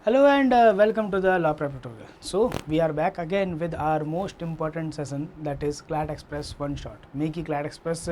Hello and welcome to the Law Prep tutorial. So we are back again with our most important session, that is CLAT Express one shot. Make he CLAT Express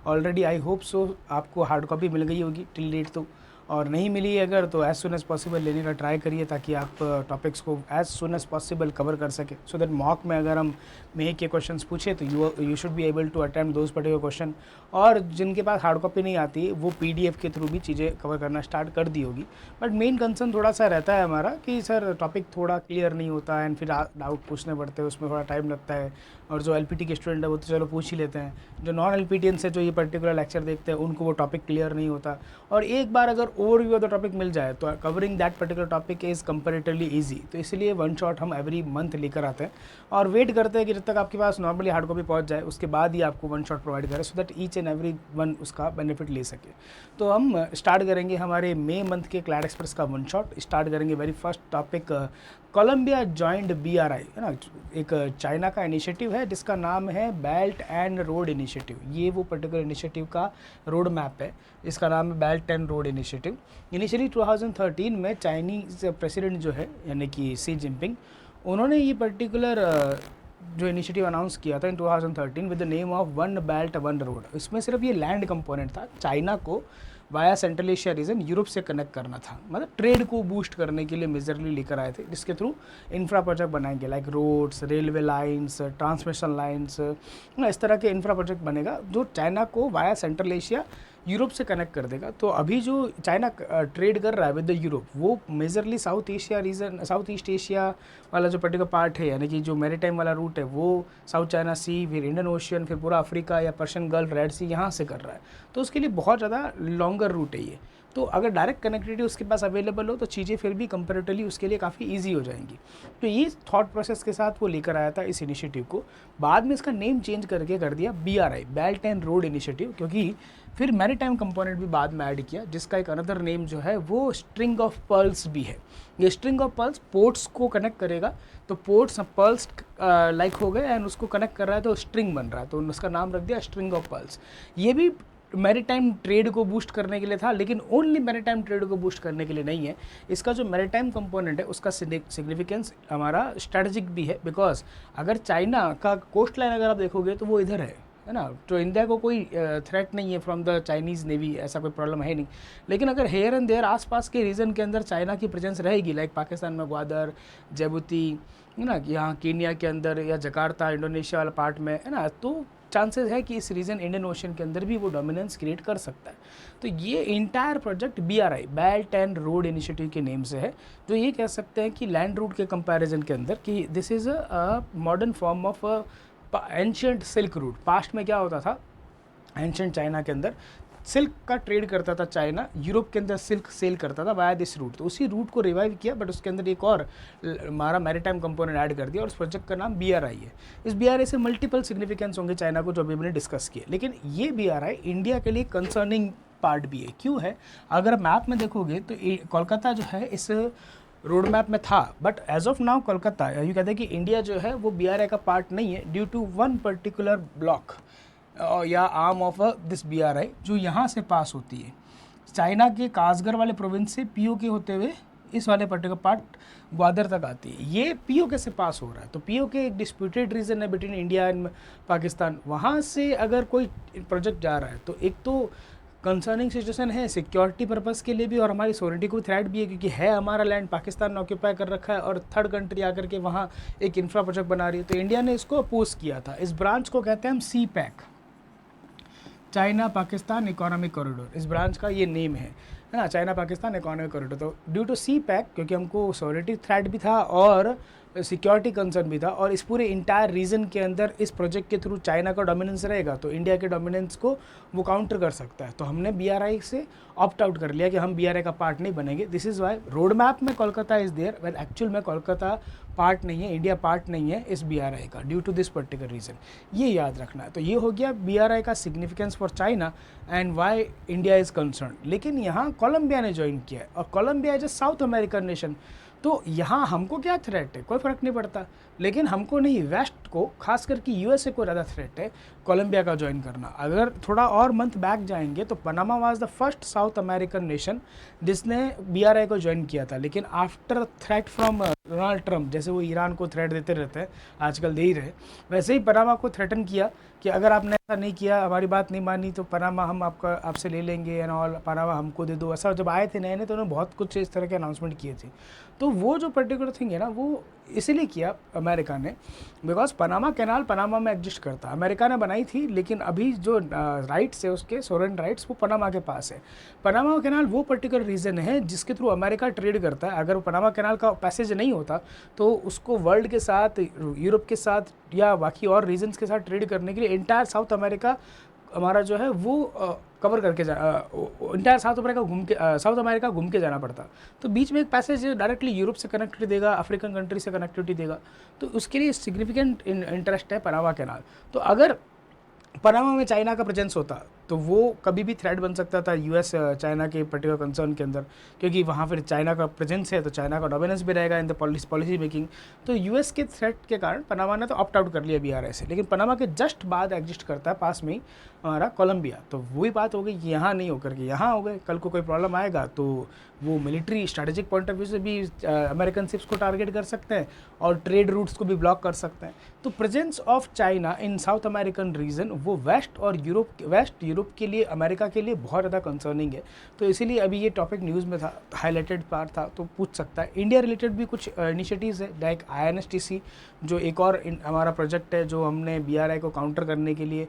already I hope so आपको hard copy मिल गई होगी till date, तो और नहीं मिली अगर तो as soon as possible लेने का ट्राई करिए ताकि आप टॉपिक्स को as soon as possible cover कर सके, सो दैट मॉक में अगर हम मेक के क्वेश्चंस पूछे तो you should be able to attempt those particular question. और जिनके पास हार्ड कॉपी नहीं आती वो पीडीएफ के थ्रू भी चीज़ें कवर करना स्टार्ट कर दी होगी। बट मेन कंसर्न थोड़ा सा रहता है हमारा कि सर टॉपिक थोड़ा क्लियर नहीं होता है एंड फिर डाउट पूछने पड़ते हैं, उसमें थोड़ा टाइम लगता है। और जो एलपीटी के स्टूडेंट है वो तो चलो पूछ ही लेते हैं, जो नॉन एलपीटीएन से जो ये पर्टिकुलर लेक्चर देखते हैं उनको वो टॉपिक क्लियर नहीं होता। और एक बार अगर ओवरव्यू ऑफ द टॉपिक मिल जाए तो covering that particular topic is comparatively easy. तो इसलिए वन शॉट हम एवरी मंथ लेकर आते हैं और वेट करते हैं कि जब तक आपके पास नॉर्मली हार्ड कॉपी पहुंच जाए उसके बाद ही आपको वन शॉट प्रोवाइड करें, so that each and every one उसका बेनिफिट ले सके। तो हम स्टार्ट करेंगे हमारे मई मंथ के क्लैट एक्सप्रेस का वन शॉट। स्टार्ट करेंगे very first topic, Colombia joint BRI है ना, एक चाइना का इनिशिएटिव है जिसका नाम है बेल्ट एंड रोड इनिशिएटिव। ये वो पर्टिकुलर इनिशिएटिव का रोड मैप है, इसका नाम है belt and road initiative. Initially 2013 में चाइनीज़ प्रेसिडेंट जो है यानी कि सी जिनपिंग, उन्होंने ये पर्टिकुलर जो इनिशिएटिव अनाउंस किया था इन 2013 with the name of one belt one road. इसमें सिर्फ ये लैंड कंपोनेंट था, चाइना को via Central Asia region Europe से कनेक्ट करना था, मतलब ट्रेड को बूस्ट करने के लिए मेजरली लेकर आए थे, जिसके थ्रू इंफ्रा प्रोजेक्ट बनाएंगे like roads, railway lines, transmission lines, इस तरह के इंफ्रा प्रोजेक्ट बनेगा जो चाइना को वाया सेंट्रल एशिया यूरोप से कनेक्ट कर देगा। तो अभी जो चाइना ट्रेड कर रहा है विद द यूरोप वो majorly south Asia region, south east Asia वाला जो पर्टिकुलर पार्ट है, यानी कि जो मैरीटाइम वाला रूट है वो साउथ चाइना सी, फिर इंडियन ओशियन, फिर पूरा अफ्रीका या पर्शियन गल्फ, रेड सी, यहाँ से कर रहा है। तो उसके लिए बहुत ज़्यादा लॉन्गर रूट है ये। तो अगर डायरेक्ट कनेक्टिविटी उसके पास अवेलेबल हो तो चीज़ें फिर भी कंपेरेटिवली उसके लिए काफ़ी इजी हो जाएंगी। तो ये थॉट प्रोसेस के साथ वो लेकर आया था इस इनिशिएटिव को। बाद में इसका नेम चेंज करके कर दिया BRI, belt and road initiative, क्योंकि फिर मैरीटाइम कंपोनेंट भी बाद में ऐड किया जिसका एक अनदर नेम जो है वो स्ट्रिंग ऑफ पर्ल्स भी है। ये स्ट्रिंग ऑफ पर्ल्स पोर्ट्स को कनेक्ट करेगा, तो पोर्ट्स पर्ल्स लाइक हो गए एंड उसको कनेक्ट कर रहा है तो स्ट्रिंग बन रहा है, तो उसका नाम रख दिया स्ट्रिंग ऑफ पर्ल्स। ये भी मैरीटाइम ट्रेड को बूस्ट करने के लिए था, लेकिन ओनली मैरीटाइम ट्रेड को बूस्ट करने के लिए नहीं है। इसका जो मैरीटाइम कंपोनेंट है उसका सिग्निफिकेंस हमारा स्ट्रेटजिक भी है, बिकॉज अगर चाइना का कोस्ट लाइन अगर आप देखोगे तो वो इधर है ना, तो इंडिया को कोई थ्रेट नहीं है फ्रॉम द चाइनीज़ नेवी, ऐसा कोई प्रॉब्लम है नहीं। लेकिन अगर हेयर एंड देयर आसपास के रीजन के अंदर चाइना की प्रेजेंस रहेगी, लाइक पाकिस्तान में ग्वादर, जिबूती है ना, यहाँ कीनिया के अंदर या जकार्ता इंडोनेशिया वाला पार्ट में है ना, तो चांसेस है कि इस रीजन इंडियन ओशन के अंदर भी वो डोमिनेंस क्रिएट कर सकता है। तो ये entire project BRI, belt and road initiative के नेम से है, जो ये कह सकते हैं कि लैंड रूट के कंपैरिजन के अंदर कि this is a modern form of ancient silk route. Past में क्या होता था, एंशियंट चाइना के अंदर सिल्क का ट्रेड करता था चाइना, यूरोप के अंदर सिल्क सेल करता था वाया दिस रूट। तो उसी रूट को रिवाइव किया, बट उसके अंदर एक और हमारा मैरीटाइम कंपोनेंट ऐड कर दिया और उस प्रोजेक्ट का नाम बीआरआई है। इस बीआरआई से मल्टीपल सिग्निफिकेंस होंगे चाइना को, जो अभी मैंने डिस्कस किया। लेकिन ये बीआरआई इंडिया के लिए कंसर्निंग पार्ट भी है। क्यों है, अगर मैप में देखोगे तो कोलकाता जो है इस रोड मैप में था, but as of now Kolkata यूँ कहते हैं कि इंडिया जो है वो बीआरआई का पार्ट नहीं है, due to one particular block या आर्म ऑफ दिस बीआरआई जो यहाँ से पास होती है, चाइना के कासगर वाले प्रोविंस से पीओके होते हुए इस वाले पर्टिकुलर पार्ट ग्वादर तक आती है। ये पीओके से पास हो रहा है, तो पीओके एक डिस्प्यूटेड रीजन है बिटवीन इंडिया एंड पाकिस्तान। वहाँ से अगर कोई प्रोजेक्ट जा रहा है तो एक तो कंसर्निंग सिचुएशन है सिक्योरिटी पर्पज़ के लिए भी, और हमारी सोवरेनिटी को थ्रेट भी है, क्योंकि है हमारा लैंड पाकिस्तान ने ऑक्यूपाई कर रखा है और थर्ड कंट्री आकर के वहाँ एक इंफ्रा प्रोजेक्ट बना रही है। तो इंडिया ने इसको अपोज किया था। इस ब्रांच को कहते हैं हम CPEC, China Pakistan economic corridor, इस ब्रांच का ये नेम है ना, चाइना पाकिस्तान इकोनॉमिक कॉरिडोर। तो ड्यू टू सी पैक, क्योंकि हमको सोवरेनिटी थ्रेट भी था और सिक्योरिटी कंसर्न भी था, और इस पूरे इंटायर रीजन के अंदर इस प्रोजेक्ट के थ्रू चाइना का डोमिनेंस रहेगा, तो इंडिया के डोमिनेंस को वो काउंटर कर सकता है। तो हमने बीआरआई से ऑप्ट आउट कर लिया कि हम बीआरआई का पार्ट नहीं बनेंगे। This is why road map में Kolkata is there, but actual में कोलकाता पार्ट नहीं है, इंडिया पार्ट नहीं है इस बीआरआई का, due to this particular reason. ये याद रखना है। तो ये हो गया बीआरआई का significance for China and why India is concern. लेकिन यहाँ कोलंबिया ने ज्वाइन किया है, और Colombia is a South American nation, तो यहाँ हमको क्या थ्रेट है, कोई फ़र्क नहीं पड़ता। लेकिन हमको नहीं, वेस्ट को, खास करके यूएसए को ज़्यादा थ्रेट है कोलंबिया का ज्वाइन करना। अगर थोड़ा और मंथ बैक जाएंगे तो Panama was the first south American nation जिसने बीआरआई को ज्वाइन किया था, लेकिन after threat from Donald Trump, जैसे वो ईरान को थ्रेट देते रहते हैं, आजकल दे ही रहे, वैसे ही पनामा को थ्रेटन किया कि अगर आपने ऐसा नहीं किया, हमारी बात नहीं मानी, तो पनामा हम आपसे ले लेंगे एंड ऑल, पनामा हमको दे दो। ऐसा जब आए थे नए नए तो उन्होंने बहुत कुछ इस तरह के अनाउंसमेंट किए थे। तो वो जो पर्टिकुलर थिंग है ना, वो इसीलिए किया अमेरिका ने, बिकॉज पनामा कैनाल पनामा में एग्जिस्ट करता, अमेरिका ने बनाई थी, लेकिन अभी जो राइट्स है उसके, सोरेन राइट्स, वो पनामा के पास है। पनामा कैनाल वो पर्टिकुलर रीजन है जिसके थ्रू अमेरिका ट्रेड करता है। अगर पनामा कैनाल का पैसेज नहीं होता तो उसको वर्ल्ड के साथ, यूरोप के साथ या बाकी और रीजन्स के साथ ट्रेड करने के लिए इंटायर साउथ अमेरिका हमारा जो है वो कवर करके इंटायर साउथ अमेरिका घूम के जाना पड़ता। तो बीच में एक पैसेज डायरेक्टली यूरोप से कनेक्टिविटी देगा, अफ्रीकन कंट्री से कनेक्टिविटी देगा, तो उसके लिए सिग्निफिकेंट इंटरेस्ट है पनामा कैनाल। तो अगर पनामा में चाइना का प्रेजेंस होता तो वो कभी भी थ्रेट बन सकता था यूएस चाइना के पर्टिकुलर कंसर्न के अंदर, क्योंकि वहाँ फिर चाइना का प्रेजेंस है तो चाइना का डोमिनेंस भी रहेगा इन द पॉलिसी मेकिंग। तो यूएस के थ्रेट के कारण पनामा ने तो ऑप्ट आउट कर लिया बीआरआई से, लेकिन पनामा के जस्ट बाद एग्जिस्ट करता है पास में ही हमारा कोलंबिया। तो वही बात हो गई कि यहाँ नहीं होकर के यहाँ हो गए, कल को कोई प्रॉब्लम आएगा तो वो military strategic point of view से भी अमेरिकन शिप्स को टारगेट कर सकते हैं और ट्रेड रूट्स को भी ब्लॉक कर सकते हैं। तो presence of China in south American region वो वेस्ट यूरोप के लिए, अमेरिका के लिए बहुत ज़्यादा कंसर्निंग है। तो इसीलिए अभी ये टॉपिक न्यूज़ में था, हाईलाइटेड पार्ट था, तो पूछ सकता है। इंडिया रिलेटेड भी कुछ इनिशिएटिव्स है, लाइक INSTC जो एक और हमारा प्रोजेक्ट है जो हमने बीआरआई को काउंटर करने के लिए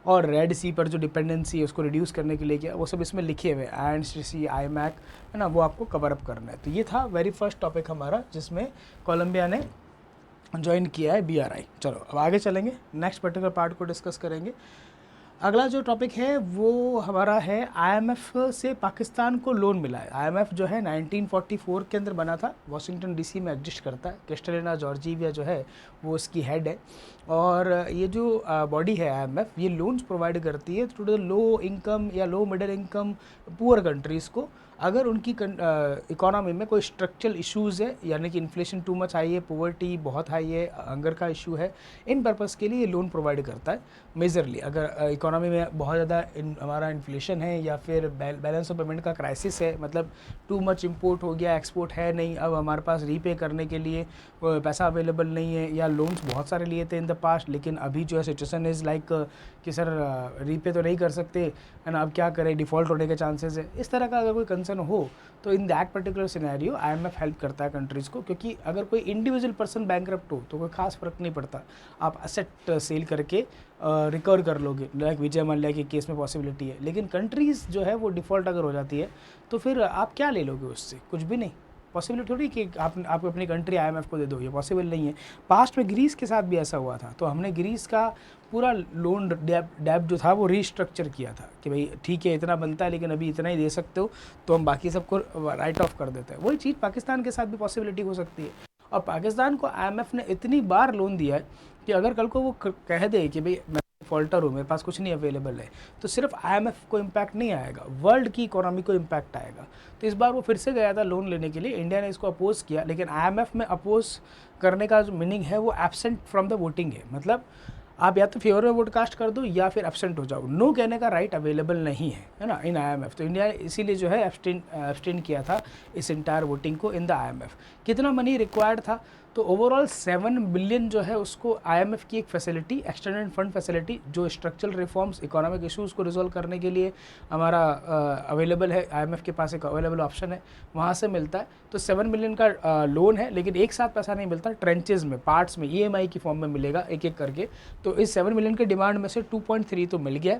और रेड सी पर जो डिपेंडेंसी है उसको रिड्यूस करने के लिए किया, वो सब इसमें लिखे हुए INSTC, IMAC है ना, वो आपको कवर अप करना है। तो ये था वेरी फर्स्ट टॉपिक हमारा जिसमें कोलंबिया ने ज्वाइन किया है बीआरआई। चलो अब आगे चलेंगे, नेक्स्ट पर्टिकुलर पार्ट को डिस्कस करेंगे। अगला जो टॉपिक है वो हमारा है IMF से पाकिस्तान को लोन मिला है। IMF जो है 1944 के अंदर बना था, वाशिंगटन DC में एग्जिस्ट करता है। क्रिस्टलिना जॉर्जिवा जो है वो उसकी हेड है, और ये जो बॉडी है IMF, ये लोन्स प्रोवाइड करती है टू द लो इनकम या low middle income poor countries को, अगर उनकी इकोनॉमी में कोई स्ट्रक्चरल इश्यूज़ है, यानी कि इन्फ्लेशन टू मच हाई है, पोवर्टी बहुत हाई है, हंगर का इशू है, इन पर्पज़ के लिए लोन प्रोवाइड करता है मेजरली। अगर इकोनॉमी में बहुत ज़्यादा हमारा इन्फ्लेशन है या फिर बैलेंस ऑफ पेमेंट का क्राइसिस है, मतलब टू मच इंपोर्ट हो गया, एक्सपोर्ट है नहीं, अब हमारे पास रीपे करने के लिए पैसा अवेलेबल नहीं है, या लोन्स बहुत सारे लिए थे इन द पास्ट, लेकिन अभी जो है सिचुएशन इज़ लाइक कि सर रीपे तो नहीं कर सकते है ना, अब क्या करें, डिफ़ॉल्ट होने के चांसेस है, इस तरह का अगर कोई कंसर्न हो तो in that particular scenario IMF help करता है कंट्रीज़ को। क्योंकि अगर कोई इंडिविजुअल पर्सन बैंकरप्ट हो तो कोई खास फ़र्क नहीं पड़ता, आप असेट सेल करके रिकवर कर लोगे, लाइक विजय माल्या के केस में पॉसिबिलिटी है। लेकिन कंट्रीज़ जो है वो डिफ़ॉल्ट अगर हो जाती है तो फिर आप क्या ले लोगे उससे, कुछ भी नहीं। पॉसिबिलिटी थोड़ी कि आप अपनी कंट्री IMF को दे दो, ये पॉसिबल नहीं है। पास्ट में ग्रीस के साथ भी ऐसा हुआ था, तो हमने ग्रीस का पूरा लोन डेब्ट जो था वो रीस्ट्रक्चर किया था कि भाई ठीक है इतना बनता है लेकिन अभी इतना ही दे सकते हो, तो हम बाकी सबको राइट ऑफ कर देते हैं। वही चीज़ पाकिस्तान के साथ भी पॉसिबिलिटी हो सकती है। और पाकिस्तान को IMF ने इतनी बार लोन दिया है कि अगर कल को वो कह दे कि भाई मैं डिफ़ॉल्टर हूँ, मेरे पास कुछ नहीं अवेलेबल है, तो सिर्फ IMF को इम्पैक्ट नहीं आएगा, वर्ल्ड की इकोनॉमी को इम्पैक्ट आएगा। तो इस बार वो फिर से गया था लोन लेने के लिए, इंडिया ने इसको अपोज़ किया, लेकिन IMF में अपोज़ करने का जो मीनिंग है वो एब्सेंट फ्रॉम द वोटिंग है, मतलब आप या तो फेवर में वोट कास्ट कर दो या फिर एब्सेंट हो जाओ, नो कहने का राइट अवेलेबल नहीं है ना इन IMF। तो इंडिया इसीलिए जो है एब्सटेन किया था इस इंटायर वोटिंग को इन द IMF। कितना मनी रिक्वायर्ड था, तो ओवरऑल 7 बिलियन जो है उसको IMF की एक फैसिलिटी, एक्सटेंडेड फंड फैसिलिटी, जो स्ट्रक्चरल रिफॉर्म्स, इकोनॉमिक इश्यूज़ को रिजॉल्व करने के लिए हमारा अवेलेबल है, IMF के पास एक अवेलेबल ऑप्शन है, वहाँ से मिलता है। तो 7 बिलियन का लोन है, लेकिन एक साथ पैसा नहीं मिलता, ट्रेंचेस में, पार्ट्स में, EMI की फॉर्म में मिलेगा एक एक करके। तो इस 7 बिलियन के डिमांड में से 2.3 तो मिल गया,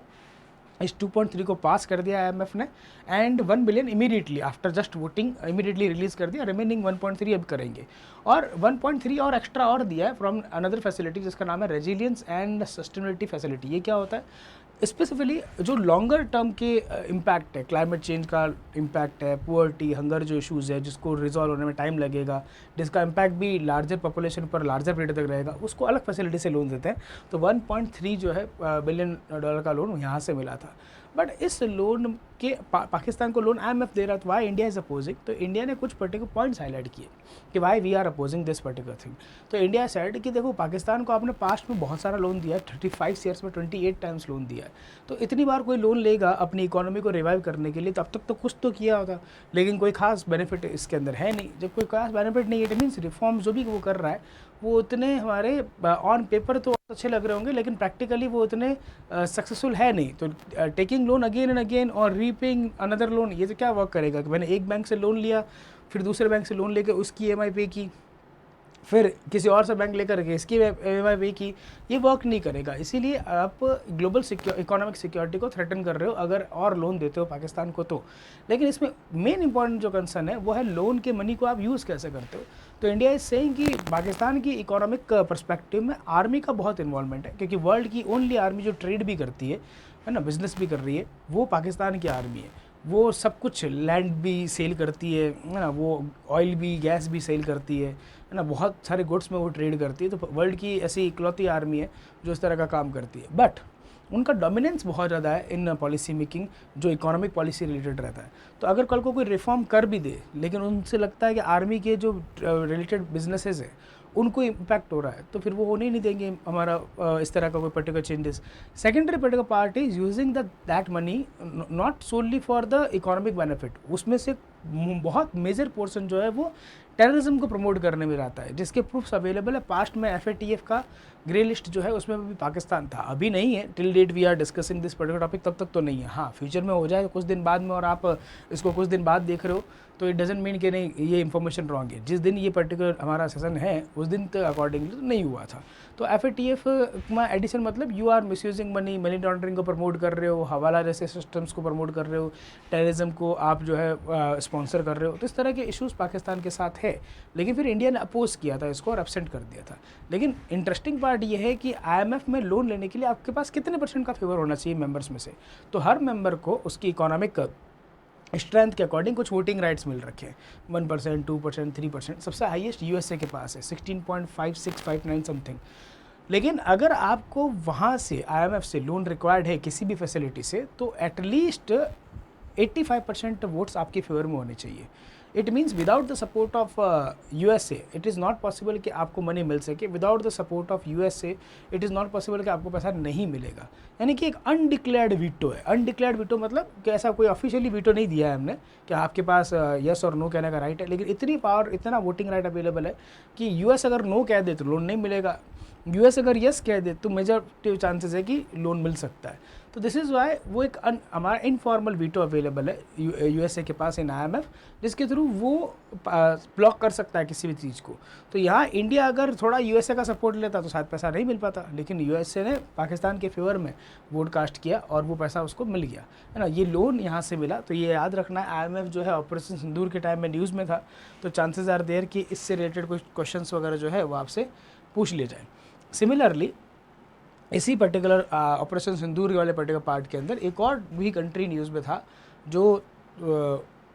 इस 2.3 को पास कर दिया IMF ने, and 1 billion immediately after just voting immediately release कर दिया, रिमेनिंग 1.3 अब करेंगे। और 1.3 और एक्स्ट्रा और दिया है फ्रॉम अनदर फैसिलिटी जिसका नाम है रेजिलियंस एंड सस्टेनेबिलिटी फैसिलिटी। ये क्या होता है, स्पेसिफिकली जो लॉन्गर टर्म के इम्पैक्ट है, क्लाइमेट चेंज का इम्पैक्ट है, पुअर्टी, हंगर जो इश्यूज़ है जिसको रिजॉल्व होने में टाइम लगेगा, जिसका इम्पैक्ट भी लार्जर पॉपुलेशन पर लार्जर पीरियड तक रहेगा, उसको अलग फैसिलिटी से लोन देते हैं। तो 1.3 जो है बिलियन डॉलर का लोन यहाँ से मिला था। बट इस लोन के पाकिस्तान को लोन IMF दे रहा था, वाई इंडिया इज़ अपोजिंग, तो इंडिया ने कुछ पर्टिकुलर पॉइंट्स हाईलाइट किए कि why we are opposing this particular thing. तो इंडिया सेड कि देखो पाकिस्तान को आपने पास्ट में बहुत सारा लोन दिया है, 35 ईयर्स में 28 टाइम्स लोन दिया है, तो इतनी बार कोई लोन लेगा अपनी इकोनॉमी को रिवाइव करने के लिए, तब तक तो कुछ तो किया होता, लेकिन कोई खास बेनिफिट इसके अंदर है नहीं। जब कोई खास बेनिफिट नहीं है, इट मीन्स रिफॉर्म जो भी वो कर रहा है वो उतने हमारे ऑन पेपर तो अच्छे लग रहे होंगे, लेकिन प्रैक्टिकली वो उतने सक्सेसफुल है नहीं। तो taking loan again and again और रीपेइंग अनदर लोन, ये तो क्या वर्क करेगा कि मैंने एक बैंक से लोन लिया, फिर दूसरे बैंक से लोन लेके उसकी EMI पे की, फिर किसी और से बैंक लेकर के इसकी EMI पे की, ये वर्क नहीं करेगा। इसीलिए आप ग्लोबल इकोनॉमिक सिक्योरिटी को थ्रेटन कर रहे हो अगर और लोन देते हो पाकिस्तान को तो। लेकिन इसमें मेन इंपॉर्टेंट जो कंसर्न है वो है लोन के मनी को आप यूज़ कैसे करते हो। तो इंडिया इज सेइंग कि पाकिस्तान की इकोनॉमिक पर्सपेक्टिव में आर्मी का बहुत इन्वॉल्वमेंट है, क्योंकि वर्ल्ड की ओनली आर्मी जो ट्रेड भी करती है ना, बिजनेस भी कर रही है, वो पाकिस्तान की आर्मी है। वो सब कुछ लैंड भी सेल करती है ना, वो ऑयल भी गैस भी सेल करती है ना, बहुत सारे गुड्स में वो ट्रेड करती है। तो वर्ल्ड की ऐसी इकलौती आर्मी है जो इस तरह का काम करती है। बट उनका डोमिनेंस बहुत ज़्यादा है इन पॉलिसी मेकिंग जो इकोनॉमिक पॉलिसी रिलेटेड रहता है। तो अगर कल को कोई रिफॉर्म कर भी दे, लेकिन उनसे लगता है कि आर्मी के जो रिलेटेड बिजनेसेस है उनको इम्पैक्ट हो रहा है, तो फिर वो होने ही नहीं देंगे हमारा इस तरह का कोई particular changes. Secondary particular part is using that money not only for the economic benefit, उसमें से बहुत मेजर पोर्शन जो है वो टेररिज्म को प्रमोट करने में रहता है, जिसके प्रूफ्स अवेलेबल है। पास्ट में FATF का ग्रे लिस्ट जो है उसमें भी पाकिस्तान था, अभी नहीं है। Till date we are discussing this particular topic, तब तक तो नहीं है। हाँ, फ्यूचर में हो जाए कुछ दिन बाद में, और आप इसको कुछ दिन बाद देख रहे हो, तो इट डजेंट मीन कि नहीं ये इन्फॉर्मेशन रॉन्ग है। जिस दिन ये पर्टिकुलर हमारा सेशन है उस दिन तक अकॉर्डिंगली तो नहीं हुआ था। तो FATF में एडिशन मतलब you are misusing money, money laundering को प्रमोट कर रहे हो, हवाला जैसे सिस्टम्स को प्रमोट कर रहे हो, टेररिज्म को आप जो है स्पॉन्सर कर रहे हो। तो इस तरह के इश्यूज़ पाकिस्तान के साथ है, लेकिन फिर इंडिया ने अपोज किया था इसको और एब्सेंट कर दिया था। लेकिन इंटरेस्टिंग पार्ट ये है कि IMF में लोन लेने के लिए आपके पास कितने % का फेवर होना चाहिए मेंबर्स में से। तो हर मेंबर को उसकी इकोनॉमिक स्ट्रेंथ के अकॉर्डिंग कुछ वोटिंग राइट्स मिल रखे हैं, 1%, 2%, 3%। सबसे हाईएस्ट USA के पास है 16.5659 समथिंग। लेकिन अगर आपको वहाँ से IMF से लोन रिक्वायर्ड है किसी भी फैसिलिटी से, तो एटलीस्ट 85% वोट्स आपके फेवर में होने चाहिए। It means without the support of USA it is not possible कि आपको मनी मिल सके। Without the support of USA it is not possible कि आपको पैसा नहीं मिलेगा। यानी कि एक अनडिक्लेयर्ड वीटो है। अनडिक्लेयर्ड वीटो मतलब कि ऐसा कोई ऑफिशियली वीटो नहीं दिया है हमने कि आपके पास यस और नो कहने का राइट है, लेकिन इतनी पावर, इतना वोटिंग राइट अवेलेबल है कि US अगर नो कह दे तो लोन नहीं मिलेगा, US अगर यस कह दे तो मेजॉरिटी चांसेस है कि लोन मिल सकता है। तो दिस इज़ वाई वो एक हमारा इनफॉर्मल वीटो अवेलेबल है USA के पास इन IMF, जिसके थ्रू वो ब्लॉक कर सकता है किसी भी चीज़ को। तो यहाँ इंडिया अगर थोड़ा USA का सपोर्ट लेता तो शायद पैसा नहीं मिल पाता, लेकिन USA ने पाकिस्तान के फेवर में वोट कास्ट किया और वो पैसा उसको मिल गया, है ना। ये लोन यहाँ से मिला। तो ये याद रखना है, IMF जो है ऑपरेशन सिंदूर के टाइम में न्यूज़ में था, तो चांसेस आर देयर कि इससे रिलेटेड कुछ क्वेश्चंस वगैरह जो है वो आपसे पूछ लिए जाए। सिमिलरली इसी पर्टिकुलर ऑपरेशन सिंदूर वाले पर्टिकुलर पार्ट के अंदर एक और भी कंट्री न्यूज़ में था जो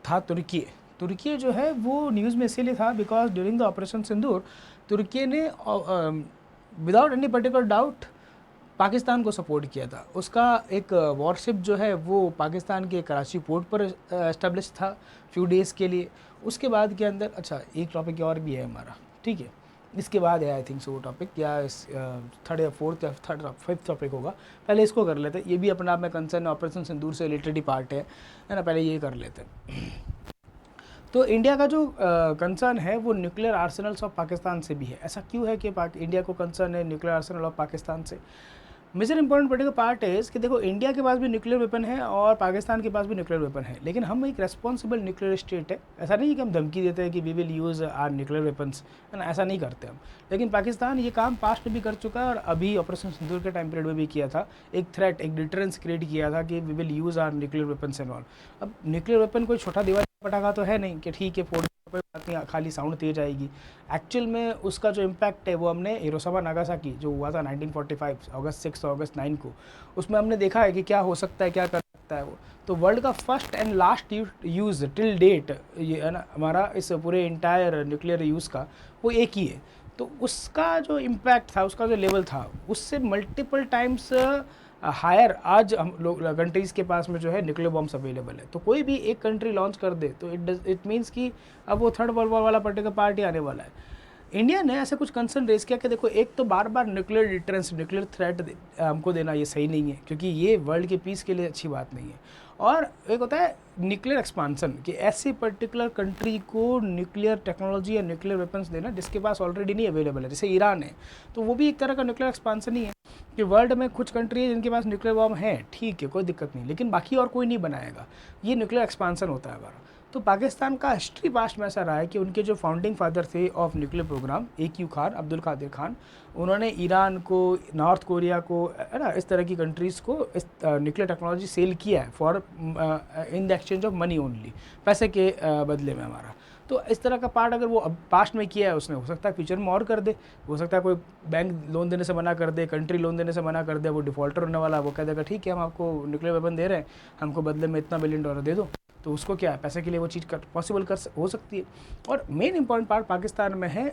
था तुर्की। तुर्की जो है वो न्यूज़ में इसीलिए था बिकॉज ड्यूरिंग द ऑपरेशन सिंदूर तुर्की ने without any particular doubt Pakistan को सपोर्ट किया था। उसका एक वॉरशिप जो है वो पाकिस्तान के कराची पोर्ट पर एस्टेब्लिश था फ्यू डेज़ के लिए। उसके बाद के अंदर अच्छा एक टॉपिक और भी है हमारा, ठीक है, इसके बाद है आई थिंक सो वो टॉपिक, या थर्ड या फोर्थ या फिफ्थ टॉपिक होगा। पहले इसको कर लेते हैं, ये भी अपने आप में कंसर्न ऑपरेशन सिंदूर से रिलेटेड ही पार्ट है ना, पहले ये कर लेते हैं। तो इंडिया का जो कंसर्न है वो न्यूक्लियर आर्सेनल्स ऑफ पाकिस्तान से भी है। ऐसा क्यों है कि इंडिया को कंसर्न है न्यूक्लियर आर्सेनल ऑफ पाकिस्तान से? मेजर इंपॉर्टेंट पर्टिकुलर पार्ट है कि देखो इंडिया के पास भी न्यूक्लियर वेपन है और पाकिस्तान के पास भी न्यूक्लियर वेपन है, लेकिन हम एक रेस्पॉन्सिबल न्यूक्लियर स्टेट है। ऐसा नहीं है कि हम धमकी देते हैं कि we will use our nuclear weapons, है ना, ऐसा नहीं करते हम। लेकिन पाकिस्तान ये काम पास्ट में भी कर चुका है और अभी ऑपरेशन सिंदूर के टाइम पीरियड में भी किया था। एक थ्रेट, एक डिटरेंस क्रिएट किया था कि we will use our nuclear weapons and all. अब न्यूक्लियर वेपन कोई छोटा दीवार पटाखा तो है नहीं कि ठीक है फोड़ खाली साउंड तेज आएगी। एक्चुअल में उसका जो इम्पैक्ट है वो हमने हिरोशिमा नागासाकी जो हुआ था 1945 अगस्त 6 अगस्त 9 को, उसमें हमने देखा है कि क्या हो सकता है, क्या कर सकता है वो। तो वर्ल्ड का first and last use till date ये है ना हमारा इस पूरे इंटायर न्यूक्लियर यूज़ का वो एक ही है। तो उसका जो इम्पैक्ट था, उसका जो लेवल था, उससे मल्टीपल टाइम्स हायर आज हम लोग कंट्रीज़ के पास में जो है न्यूक्लियर बॉम्ब्स अवेलेबल है। तो कोई भी एक कंट्री लॉन्च कर दे तो इट मीन्स कि अब वो थर्ड वर्ल्ड वॉर वाला पर्टिकुलर पार्टी आने वाला है। इंडिया ने ऐसा कुछ कंसर्न रेज किया कि देखो, एक तो बार बार न्यूक्लियर डिटरेंस, न्यूक्लियर थ्रेट हमको देना ये सही नहीं है, क्योंकि ये वर्ल्ड के पीस के लिए अच्छी बात नहीं है। और एक होता है न्यूक्लियर एक्सपांसन, कि ऐसी पर्टिकुलर कंट्री को न्यूक्लियर टेक्नोलॉजी या न्यूक्लियर वेपन्स देना जिसके पास ऑलरेडी नहीं अवेलेबल है, जैसे ईरान है, तो वो भी एक तरह का न्यूक्लियर एक्सपांसन ही है कि वर्ल्ड में कुछ कंट्री है जिनके पास न्यूक्लियर बॉम्ब है, ठीक है, कोई दिक्कत नहीं, लेकिन बाकी और कोई नहीं बनाएगा। ये न्यूक्लियर एक्सपांसन होता है हमारा। तो पाकिस्तान का हिस्ट्री पास्ट में ऐसा रहा है कि उनके जो फाउंडिंग फादर थे of nuclear program, AQ Khan, Abdul Qadeer Khan, उन्होंने ईरान को, नॉर्थ कोरिया को, है ना, इस तरह की कंट्रीज़ को इस न्यूक्लियर टेक्नोलॉजी सेल किया है for in the exchange of money only, पैसे के बदले में हमारा। तो इस तरह का पार्ट अगर वो अब पास्ट में किया है उसने, हो सकता है फ्यूचर में और कर दे। हो सकता है कोई बैंक लोन देने से मना कर दे, कंट्री लोन देने से मना कर दे, वो डिफॉल्टर होने वाला है, वो कह देगा ठीक है हम आपको न्यूक्लियर वेपन दे रहे हैं, हमको बदले में इतना $1 बिलियन दे दो। तो उसको क्या है, पैसे के लिए वो चीज़ पॉसिबल हो सकती है। और मेन इंपॉर्टेंट पार्ट पाकिस्तान में है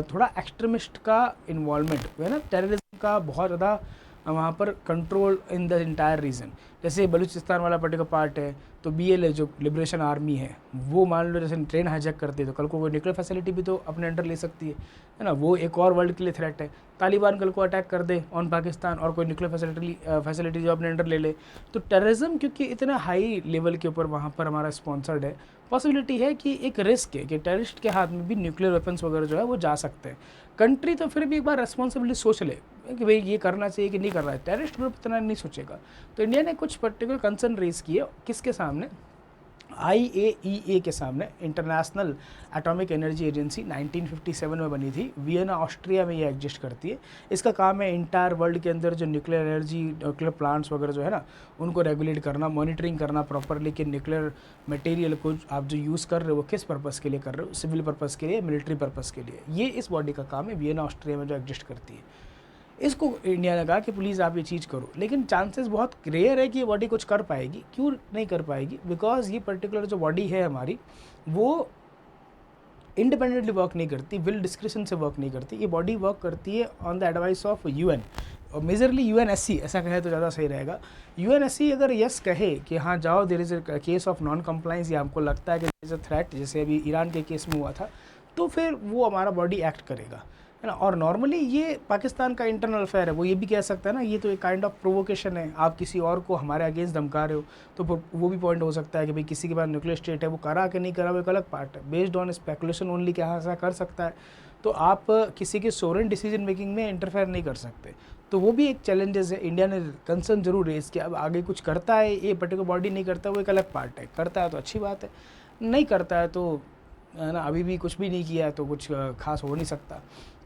थोड़ा एक्सट्रीमिस्ट का इन्वॉल्वमेंट, है ना, टेररिज्म का बहुत ज़्यादा वहाँ पर control in the entire region. जैसे बलूचिस्तान वाला पर्टिकुलर पार्ट है, तो BLA जो लिबरेशन आर्मी है, वो मान लो जैसे ट्रेन हाईजैक करती है, तो कल को वो न्यूक्लियर फैसिलिटी भी तो अपने अंडर ले सकती है ना, वो एक और वर्ल्ड के लिए थ्रेट है। तालिबान कल को अटैक कर दे ऑन पाकिस्तान और कोई न्यूक्लियर फैसिलिटी जो अपने अंडर ले ले, तो टेररिज्म क्योंकि इतना हाई लेवल के ऊपर वहाँ पर हमारा स्पॉन्सर्ड है, पॉसिबिलिटी है कि एक रिस्क है कि टेररिस्ट के हाथ में भी न्यूक्लियर वेपन्स वगैरह जो है वो जा सकते हैं। कंट्री तो फिर भी एक बार रेस्पॉन्सिबिलिटी सोच ले कि भाई ये करना चाहिए कि नहीं करना है, टेररिस्ट ग्रुप इतना नहीं सोचेगा। तो इंडिया ने कुछ पर्टिकुलर कंसर्न रेज किए, किसके सामने, IAEA के सामने, इंटरनेशनल एटॉमिक एनर्जी एजेंसी 1957 में बनी थी, वियना ऑस्ट्रिया में ये एग्जिस्ट करती है। इसका काम है इंटायर वर्ल्ड के अंदर जो न्यूक्लियर एनर्जी, न्यूक्लियर प्लांट्स वगैरह जो है ना, उनको रेगुलेट करना, मॉनिटरिंग करना प्रॉपरली कि न्यूक्लियर मटेरियल को आप जो यूज़ कर रहे हो वो किस पर्पज़ के लिए कर रहे हो, सिविल पर्पज़ के लिए, मिलिट्री पर्पज़ के लिए। ये इस बॉडी का काम है, वियना ऑस्ट्रिया में जो एग्जिस्ट करती है। इसको इंडिया ने कहा कि प्लीज़ आप ये चीज़ करो, लेकिन चांसेस बहुत रेयर है कि ये बॉडी कुछ कर पाएगी। क्यों नहीं कर पाएगी? बिकॉज ये पर्टिकुलर जो बॉडी है हमारी, वो इंडिपेंडेंटली वर्क नहीं करती, विल डिस्क्रिप्शन से वर्क नहीं करती। ये बॉडी वर्क करती है on the advice of UN, और मेजरली UNSC, ऐसा कहे तो ज़्यादा सही रहेगा। UNSC अगर यस कहे कि हाँ जाओ, there is a case of non compliance, या हमको लगता है कि देयर इज़ अ थ्रेट, जैसे अभी ईरान के केस में हुआ था, तो फिर वो हमारा बॉडी एक्ट करेगा, है ना। और नॉर्मली ये पाकिस्तान का इंटरनल अफेयर है, वो ये भी कह सकता है ना, ये तो एक काइंड ऑफ प्रोवोकेशन है, आप किसी और को हमारे अगेंस्ट धमका रहे हो, तो वो भी पॉइंट हो सकता है कि भाई किसी के पास न्यूक्लियर स्टेट है, वो करा कि नहीं करा वो एक अलग पार्ट है, बेस्ड ऑन स्पेकुलेशन ओनली क्या ऐसा कर सकता है। तो आप किसी के सोवरेन डिसीजन मेकिंग में इंटरफेयर नहीं कर सकते। तो वो भी एक चैलेंजेस है। इंडिया ने कंसर्न जरूर रेज किया। अब आगे कुछ करता है ये पर्टिकुलर बॉडी, नहीं करता वो एक अलग पार्ट है, करता है तो अच्छी बात है, नहीं करता है तो, है ना, अभी भी कुछ भी नहीं किया है तो कुछ खास हो नहीं सकता।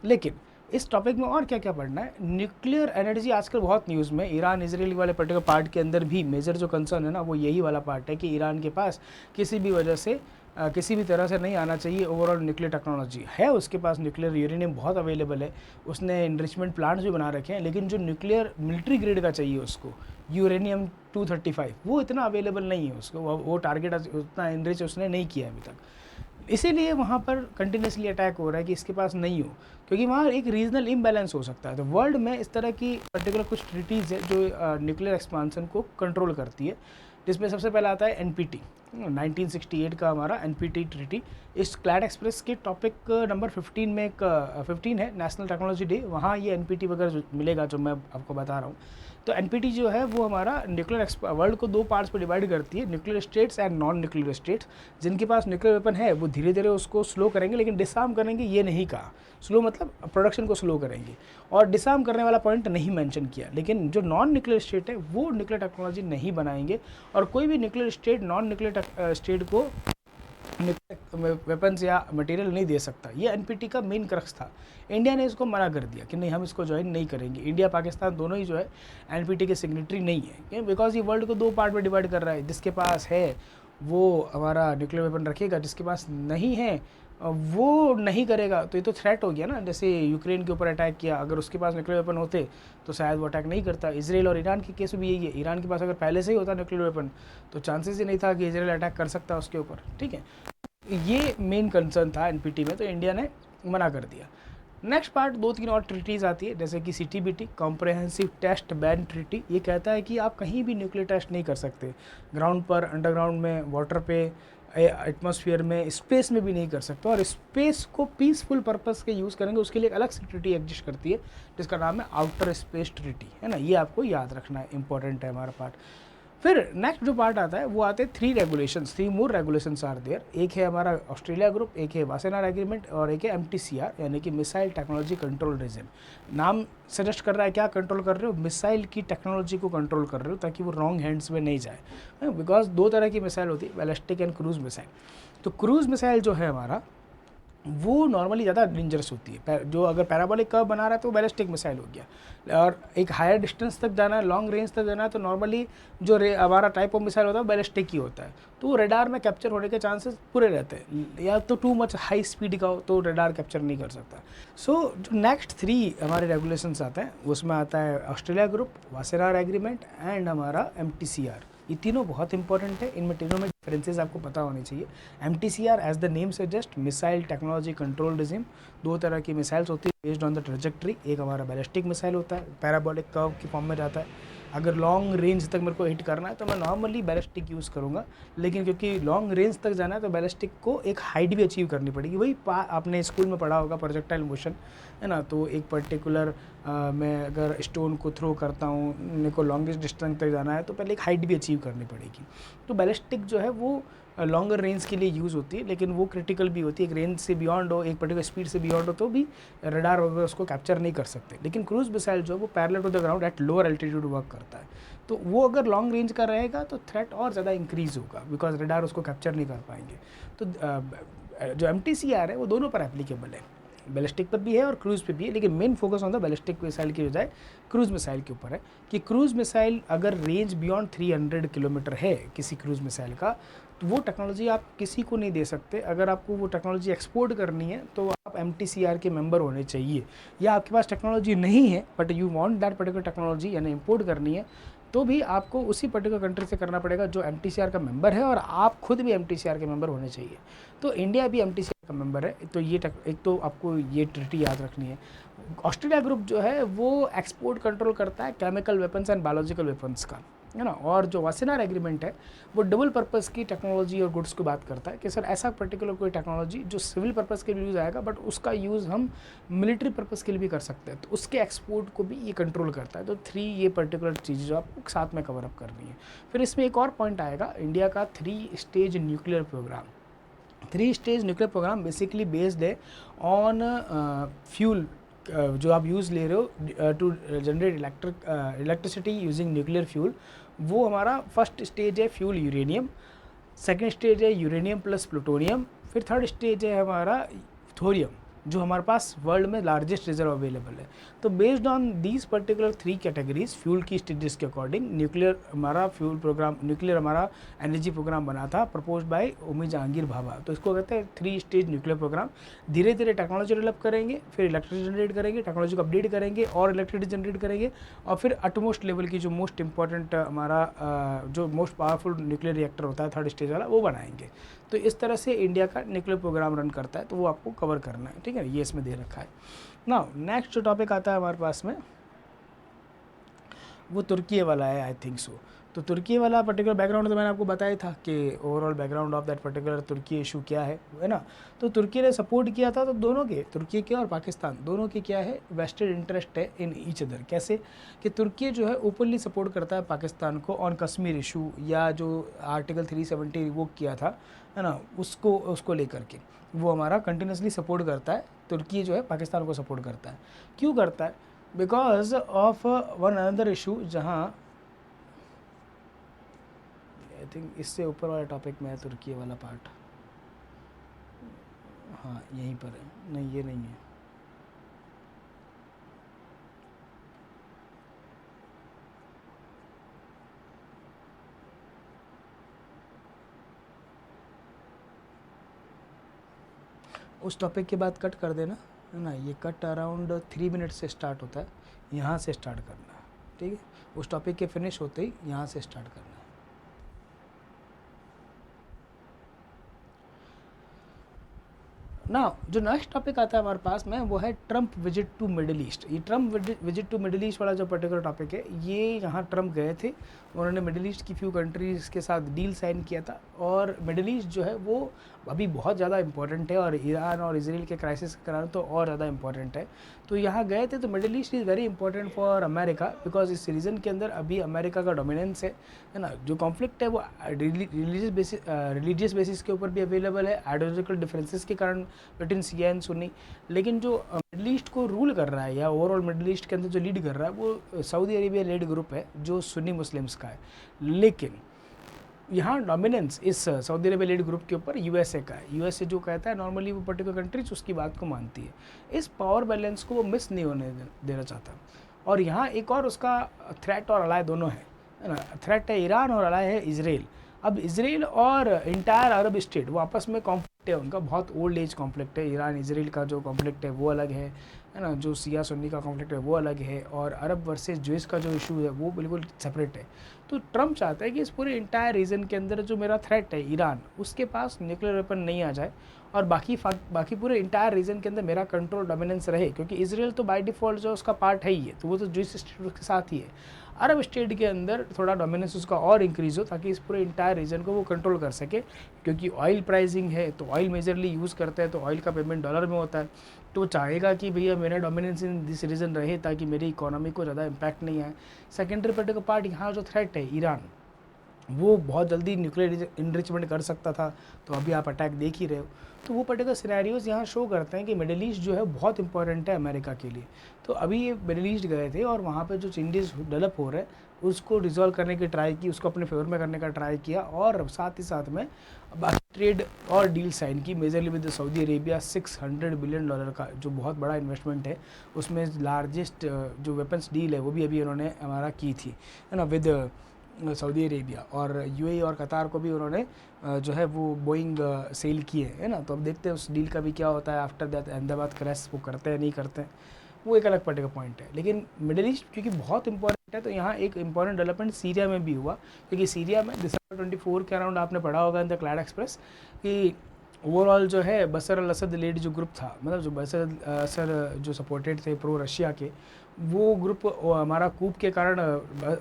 लेकिन इस टॉपिक में और क्या क्या पढ़ना है, न्यूक्लियर एनर्जी आजकल बहुत न्यूज़ में, ईरान इसराइल वाले पर्टिकुलर पार्ट के अंदर भी मेजर जो कंसर्न है ना, वो यही वाला पार्ट है कि ईरान के पास किसी भी वजह से किसी भी तरह से नहीं आना चाहिए ओवरऑल न्यूक्लियर टेक्नोलॉजी है। उसके पास न्यूक्लियर यूरेनियम बहुत अवेलेबल है, उसने इनरिचमेंट प्लांट्स भी बना रखे हैं, लेकिन जो न्यूक्लियर मिलिट्री ग्रेड का चाहिए उसको, यूरेनियम 235, वो इतना अवेलेबल नहीं है उसको, वो टारगेट उतना इनरिच उसने नहीं किया अभी तक। इसीलिए वहाँ पर कंटिन्यूसली अटैक हो रहा है कि इसके पास नहीं हो, क्योंकि वहाँ एक रीजनल इम्बैलेंस हो सकता है। तो वर्ल्ड में इस तरह की पर्टिकुलर कुछ ट्रीटीज़ है जो न्यूक्लियर एक्सपांसन को कंट्रोल करती है, जिसमें सबसे पहला आता है NPT, 1968 का हमारा NPT ट्रीटी। इस क्लैड एक्सप्रेस के टॉपिक नंबर 15 में एक 15 है नेशनल टेक्नोलॉजी डे, वहाँ ये NPT वगैरह मिलेगा जो मैं आपको बता रहा हूँ। तो NPT जो है वो हमारा न्यूक्लियर वर्ल्ड को 2 पार्ट्स पर डिवाइड करती है, nuclear states and non nuclear states. जिनके पास न्यूक्लियर वेपन है वो धीरे धीरे उसको स्लो करेंगे, लेकिन डिसआर्म करेंगे ये नहीं कहा, स्लो मतलब प्रोडक्शन को स्लो करेंगे, और डिसआर्म करने वाला पॉइंट नहीं मेंशन किया। लेकिन जो नॉन न्यूक्लियर स्टेट है वो न्यूक्लियर टेक्नोलॉजी नहीं बनाएंगे, और कोई भी nuclear state non nuclear state को वेपन्स या मटेरियल नहीं दे सकता। ये NPT का मेन क्रक्स था। इंडिया ने इसको मना कर दिया कि नहीं, हम इसको ज्वाइन नहीं करेंगे। इंडिया पाकिस्तान दोनों ही जो है NPT के सिग्नेटरी नहीं है, बिकॉज ये वर्ल्ड को 2 पार्ट में डिवाइड कर रहा है। जिसके पास है वो हमारा न्यूक्लियर वेपन रखेगा, जिसके पास नहीं है वो नहीं करेगा। तो ये तो थ्रेट हो गया ना, जैसे यूक्रेन के ऊपर अटैक किया, अगर उसके पास न्यूक्लियर वेपन होते तो शायद वो अटैक नहीं करता। इसराइल और ईरान के केस में भी यही है, ईरान के पास अगर पहले से ही होता न्यूक्लियर वेपन तो चांसेस ही नहीं था कि इसराइल अटैक कर सकता उसके ऊपर, ठीक है। ये मेन कंसर्न था NPT में, तो इंडिया ने मना कर दिया। नेक्स्ट पार्ट 2-3 और ट्रीटीज़ आती है, जैसे कि CTBT comprehensive test ban treaty. ये कहता है कि आप कहीं भी न्यूक्लियर टेस्ट नहीं कर सकते, ग्राउंड पर, अंडरग्राउंड में, वाटर पे, एटमॉस्फेयर में, स्पेस में भी नहीं कर सकते, और स्पेस को पीसफुल पर्पस के यूज़ करेंगे उसके लिए एक अलग सी ट्रीटी एग्जिस्ट करती है जिसका नाम है आउटर स्पेस ट्रीटी, है ना। ये आपको याद रखना है, इंपॉर्टेंट है हमारा पार्ट। फिर नेक्स्ट जो पार्ट आता है वो आते हैं 3 regulations, 3 more regulations are there. एक है हमारा ऑस्ट्रेलिया ग्रुप, एक है वासेनार एग्रीमेंट, और एक है MTCR यानी कि मिसाइल टेक्नोलॉजी कंट्रोल रिजिम। नाम सजेस्ट कर रहा है क्या कंट्रोल कर रहे हो, मिसाइल की टेक्नोलॉजी को कंट्रोल कर रहे हो ताकि वो रॉन्ग हैंड्स में नहीं जाए, बिकॉज 2 तरह की मिसाइल होती है, बैलिस्टिक एंड क्रूज मिसाइल। तो क्रूज मिसाइल जो है हमारा वो नॉर्मली ज़्यादा डेंजरस होती है, जो अगर पैराबोलिक कर्व बना रहा है तो बैलिस्टिक मिसाइल हो गया, और एक हायर डिस्टेंस तक जाना है, लॉन्ग रेंज तक जाना है, तो नॉर्मली जो हमारा टाइप ऑफ मिसाइल होता है बैलिस्टिक ही होता है, तो वो रडार में कैप्चर होने के चांसेस पूरे रहते हैं, या तो टू मच हाई स्पीड का हो तो रडार कैप्चर नहीं कर सकता। सो जो नेक्स्ट 3 हमारे रेगुलेशंस आते हैं उसमें आता है Australia group, Wassenaar agreement and हमारा MTCR। ये तीनों बहुत इंपॉर्टेंट है, इनमें तीनों में डिफरेंसेस आपको पता होने चाहिए। MTCR as the name suggest missile technology control regime, 2 तरह की मिसाइल्स होती है बेस्ड ऑन द ट्रेजेक्ट्री। एक हमारा बैलिस्टिक मिसाइल होता है, पैराबोलिक कर्व की फॉर्म में जाता है, अगर लॉन्ग रेंज तक मेरे को हिट करना है तो मैं नॉर्मली बैलिस्टिक यूज़ करूँगा, लेकिन क्योंकि लॉन्ग रेंज तक जाना है तो बैलिस्टिक को एक हाइट भी अचीव करनी पड़ेगी। वही आपने स्कूल में पढ़ा होगा प्रोजेक्टाइल मोशन, है ना। तो एक पर्टिकुलर मैं अगर स्टोन को थ्रो करता हूँ, मेरे को लॉन्गेस्ट डिस्टेंस तक जाना है तो पहले एक हाइट भी अचीव करनी पड़ेगी। तो बैलिस्टिक जो है वो लॉन्गर रेंज के लिए यूज़ होती है, लेकिन वो क्रिटिकल भी होती है, एक रेंज से बियॉन्ड हो, एक पर्टिकुलर स्पीड से बियॉन्ड हो तो भी रडार वगैरह उसको कैप्चर नहीं कर सकते। लेकिन क्रूज मिसाइल जो है वो parallel to the ground at lower altitude work करता है, तो वो अगर लॉन्ग रेंज का रहेगा तो थ्रेट और ज़्यादा इंक्रीज़ होगा, बिकॉज रडार उसको कैप्चर नहीं कर पाएंगे। तो जो MTCR है वो दोनों पर एप्लीकेबल है, बैलिस्टिक पर भी है और क्रूज़ पे भी है, लेकिन main focus on the ballistic missile की बजाय क्रूज़ मिसाइल के ऊपर है, कि क्रूज़ मिसाइल अगर रेंज बियॉन्ड 300 किलोमीटर है किसी क्रूज़ मिसाइल का, तो वो टेक्नोलॉजी आप किसी को नहीं दे सकते। अगर आपको वो टेक्नोलॉजी एक्सपोर्ट करनी है तो आप MTCR के मेंबर होने चाहिए, या आपके पास टेक्नोलॉजी नहीं है but you want that particular technology यानी इंपोर्ट करनी है, तो भी आपको उसी पर्टिकुलर कंट्री से करना पड़ेगा जो MTCR का मेंबर है, और आप खुद भी MTCR के मेंबर होने चाहिए। तो इंडिया भी MTCR का मेंबर है, तो ये एक तो आपको ये ट्रीटी याद रखनी है। ऑस्ट्रेलिया ग्रुप जो है वो एक्सपोर्ट कंट्रोल करता है chemical weapons and biological weapons का, है ना। और जो वासेनार एग्रीमेंट है वो डबल पर्पस की टेक्नोलॉजी और गुड्स की बात करता है, कि सर ऐसा पर्टिकुलर कोई टेक्नोलॉजी जो सिविल पर्पस के लिए यूज़ आएगा बट उसका यूज़ हम मिलिट्री पर्पस के लिए भी कर सकते हैं, तो उसके एक्सपोर्ट को भी ये कंट्रोल करता है। तो 3 ये पर्टिकुलर चीज़ जो आपको साथ में कवर अप करनी है। फिर इसमें एक और पॉइंट आएगा, इंडिया का 3 stage nuclear program. 3 stage nuclear program basically based है ऑन फ्यूल, जो आप यूज़ ले रहे हो to generate electricity using nuclear fuel. वो हमारा फर्स्ट स्टेज है फ्यूल यूरेनियम, सेकेंड स्टेज है यूरेनियम प्लस प्लूटोनियम, फिर थर्ड स्टेज है हमारा थोरियम, जो हमारे पास वर्ल्ड में लार्जेस्ट रिजर्व अवेलेबल है। तो based on these particular 3 categories fuel की स्टेजेस के अकॉर्डिंग न्यूक्लियर हमारा फ्यूल प्रोग्राम, न्यूक्लियर हमारा एनर्जी प्रोग्राम बना था, प्रपोज बाय होमी जहांगीर भाभा। तो इसको कहते हैं 3 स्टेज न्यूक्लियर प्रोग्राम। धीरे धीरे टेक्नोलॉजी डेवलप करेंगे, फिर इलेक्ट्रिसिटी जनरेट करेंगे, टेक्नोलॉजी को अपडेट करेंगे और इलेक्ट्रिसिटी जनरेट करेंगे, और फिर अटमोस्ट लेवल की जो मोस्ट इंपॉर्टेंट हमारा जो मोस्ट पावरफुल न्यूक्लियर रिएक्टर होता है 3rd स्टेज वाला, वो बनाएंगे। तो इस तरह से इंडिया का न्यूक्लियर प्रोग्राम रन करता है, तो वो आपको कवर करना है, ठीक है, ये इसमें दे रखा है। नाउ नेक्स्ट जो टॉपिक आता है हमारे पास में वो तुर्की वाला है, आई थिंक सो। तो तुर्की वाला पर्टिकुलर बैकग्राउंड तो मैंने आपको बताया था कि overall background of that particular Turkey issue क्या है ना। तो तुर्की ने सपोर्ट किया था, तो दोनों के, तुर्की के और पाकिस्तान दोनों के क्या है, वेस्टेड इंटरेस्ट है इन ईच अदर। कैसे कि तुर्की जो है ओपनली सपोर्ट करता है पाकिस्तान को ऑन कश्मीर इशू, या जो आर्टिकल 370 रिवोक किया था, है ना, उसको लेकर के वो हमारा कंटिन्यूसली सपोर्ट करता है। तुर्की जो है पाकिस्तान को सपोर्ट करता है। क्यों करता है? Because of one another issue, जहाँ आई थिंक इससे ऊपर वाला टॉपिक में है तुर्की वाला पार्ट, हाँ यहीं पर है, नहीं ये नहीं है। उस टॉपिक के बाद कट कर देना, है ना। ये कट अराउंड 3 मिनट से स्टार्ट होता है, यहाँ से स्टार्ट करना है, ठीक है। उस टॉपिक के फिनिश होते ही यहाँ से स्टार्ट करना है। ना जो नेक्स्ट टॉपिक आता है हमारे पास में वो है Trump visit to Middle East. ये Trump visit to Middle East वाला जो पर्टिकुलर टॉपिक है, ये यहाँ ट्रम्प गए थे, उन्होंने मिडिल ईस्ट की फ्यू कंट्रीज़ के साथ डील साइन किया था। और मिडिल ईस्ट जो है वो अभी बहुत ज़्यादा इंपॉर्टेंट है, और ईरान और इसराइल के क्राइसिस के कारण तो और ज़्यादा इंपॉर्टेंट है। तो यहाँ गए थे। तो middle east is very important for America, because इस रीजन के अंदर अभी अमेरिका का डोमिनेंस है ना। जो कॉन्फ्लिक्ट है वो रिलीजियस बेसिस के ऊपर भी अवेलेबल है, आइडियोलॉजिकल डिफरेंसेस के कारण बिटवीन शिया एंड सुन्नी। लेकिन जो मिडिल ईस्ट को रूल कर रहा है या ओवरऑल मिडिल ईस्ट के अंदर जो लीड कर रहा है वो सऊदी अरेबिया लेड ग्रुप है जो सुन्नी मुस्लिम्स का है। लेकिन यहाँ डोमिनेंस इस सऊदी अरेबिया लीड ग्रुप के ऊपर यूएसए का है। यूएसए जो कहता है नॉर्मली वो पर्टिकुलर कंट्रीज उसकी बात को मानती है। इस पावर बैलेंस को वो मिस नहीं होने देना चाहता। और यहाँ एक और उसका थ्रेट और अलाय दोनों है ना। थ्रेट है ईरान और अलाय है इसराइल। अब इसराइल और इंटायर अरब स्टेट वो आपस में कॉन्फ्लिक्ट है, उनका बहुत ओल्ड एज कॉन्फ्लिक्ट है। ईरान इसराइल का जो कॉन्फ्लिक्ट है वो अलग है ना। जो सिया सुन्नी का कॉन्फ्लिक्ट है वो अलग है, और अरब वर्सेस ज्यूइश का जो इशू है वो बिल्कुल सेपरेट है। तो ट्रम्प चाहता है कि इस पूरे इंटायर रीजन के अंदर जो मेरा थ्रेट है ईरान, उसके पास न्यूक्लियर वेपन नहीं आ जाए, और बाकी पूरे इंटायर रीजन के अंदर मेरा कंट्रोल डोमिनेंस रहे। क्योंकि इसराइल तो बाय डिफ़ॉल्ट जो उसका पार्ट है ही है, तो वो तो ज्यूइश स्टेट के साथ ही है। अरब स्टेट के अंदर थोड़ा डोमिनेंस उसका और इंक्रीज़ हो, ताकि इस पूरे इंटायर रीजन को वो कंट्रोल कर सके। क्योंकि ऑयल प्राइसिंग है तो ऑयल मेजरली यूज़ करते हैं, तो ऑयल का पेमेंट डॉलर में होता है। तो वो चाहेगा कि भैया मेरा डोमिनेंस इन दिस रीजन रहे, ताकि मेरी इकोनॉमी को ज़्यादा इम्पैक्ट नहीं आए। सेकेंडरी पर्टिकुलर पार्ट यहाँ जो थ्रेट है ईरान, वो बहुत जल्दी न्यूक्लियर इनरिचमेंट कर सकता था, तो अभी आप अटैक देख ही रहे हो। तो वो पर्टिकुलर सिनेरियोज यहाँ शो करते हैं कि मिडिल ईस्ट जो है बहुत इंपॉर्टेंट है अमेरिका के लिए। तो अभी ये मिडिल ईस्ट गए थे, और वहाँ पे जो चेंजेस डेवलप हो रहे हैं उसको रिजॉल्व करने की ट्राई की, उसको अपने फेवर में करने का ट्राई किया, और साथ ही साथ में ट्रेड और डील साइन की majorly with Saudi Arabia. $600 billion का जो बहुत बड़ा इन्वेस्टमेंट है, उसमें लार्जेस्ट जो वेपन्स डील है वो भी अभी उन्होंने हमारा की थी, है ना, विद सऊदी अरेबिया। और यूएई और कतार को भी उन्होंने जो है वो बोइंग सेल किए, है ना। तो अब देखते हैं उस डील का भी क्या होता है आफ्टर दैट अहमदाबाद क्रैश, वो करते हैं नहीं करते हैं, वो एक अलग पर्टिकुलर पॉइंट है। लेकिन मिडिल ईस्ट क्योंकि बहुत इंपॉर्टेंट है, तो यहाँ एक इंपॉर्टेंट डेवलपमेंट सीरिया में भी हुआ। क्योंकि सीरिया में दिसंबर 24 के अराउंड आपने पढ़ा होगा इन द क्लैड एक्सप्रेस कि ओवरऑल जो है बशर अल असद लीड जो ग्रुप था, मतलब जो बशर अल असद जो सपोर्टेड थे प्रो रशिया के, वो ग्रुप हमारा कूप के कारण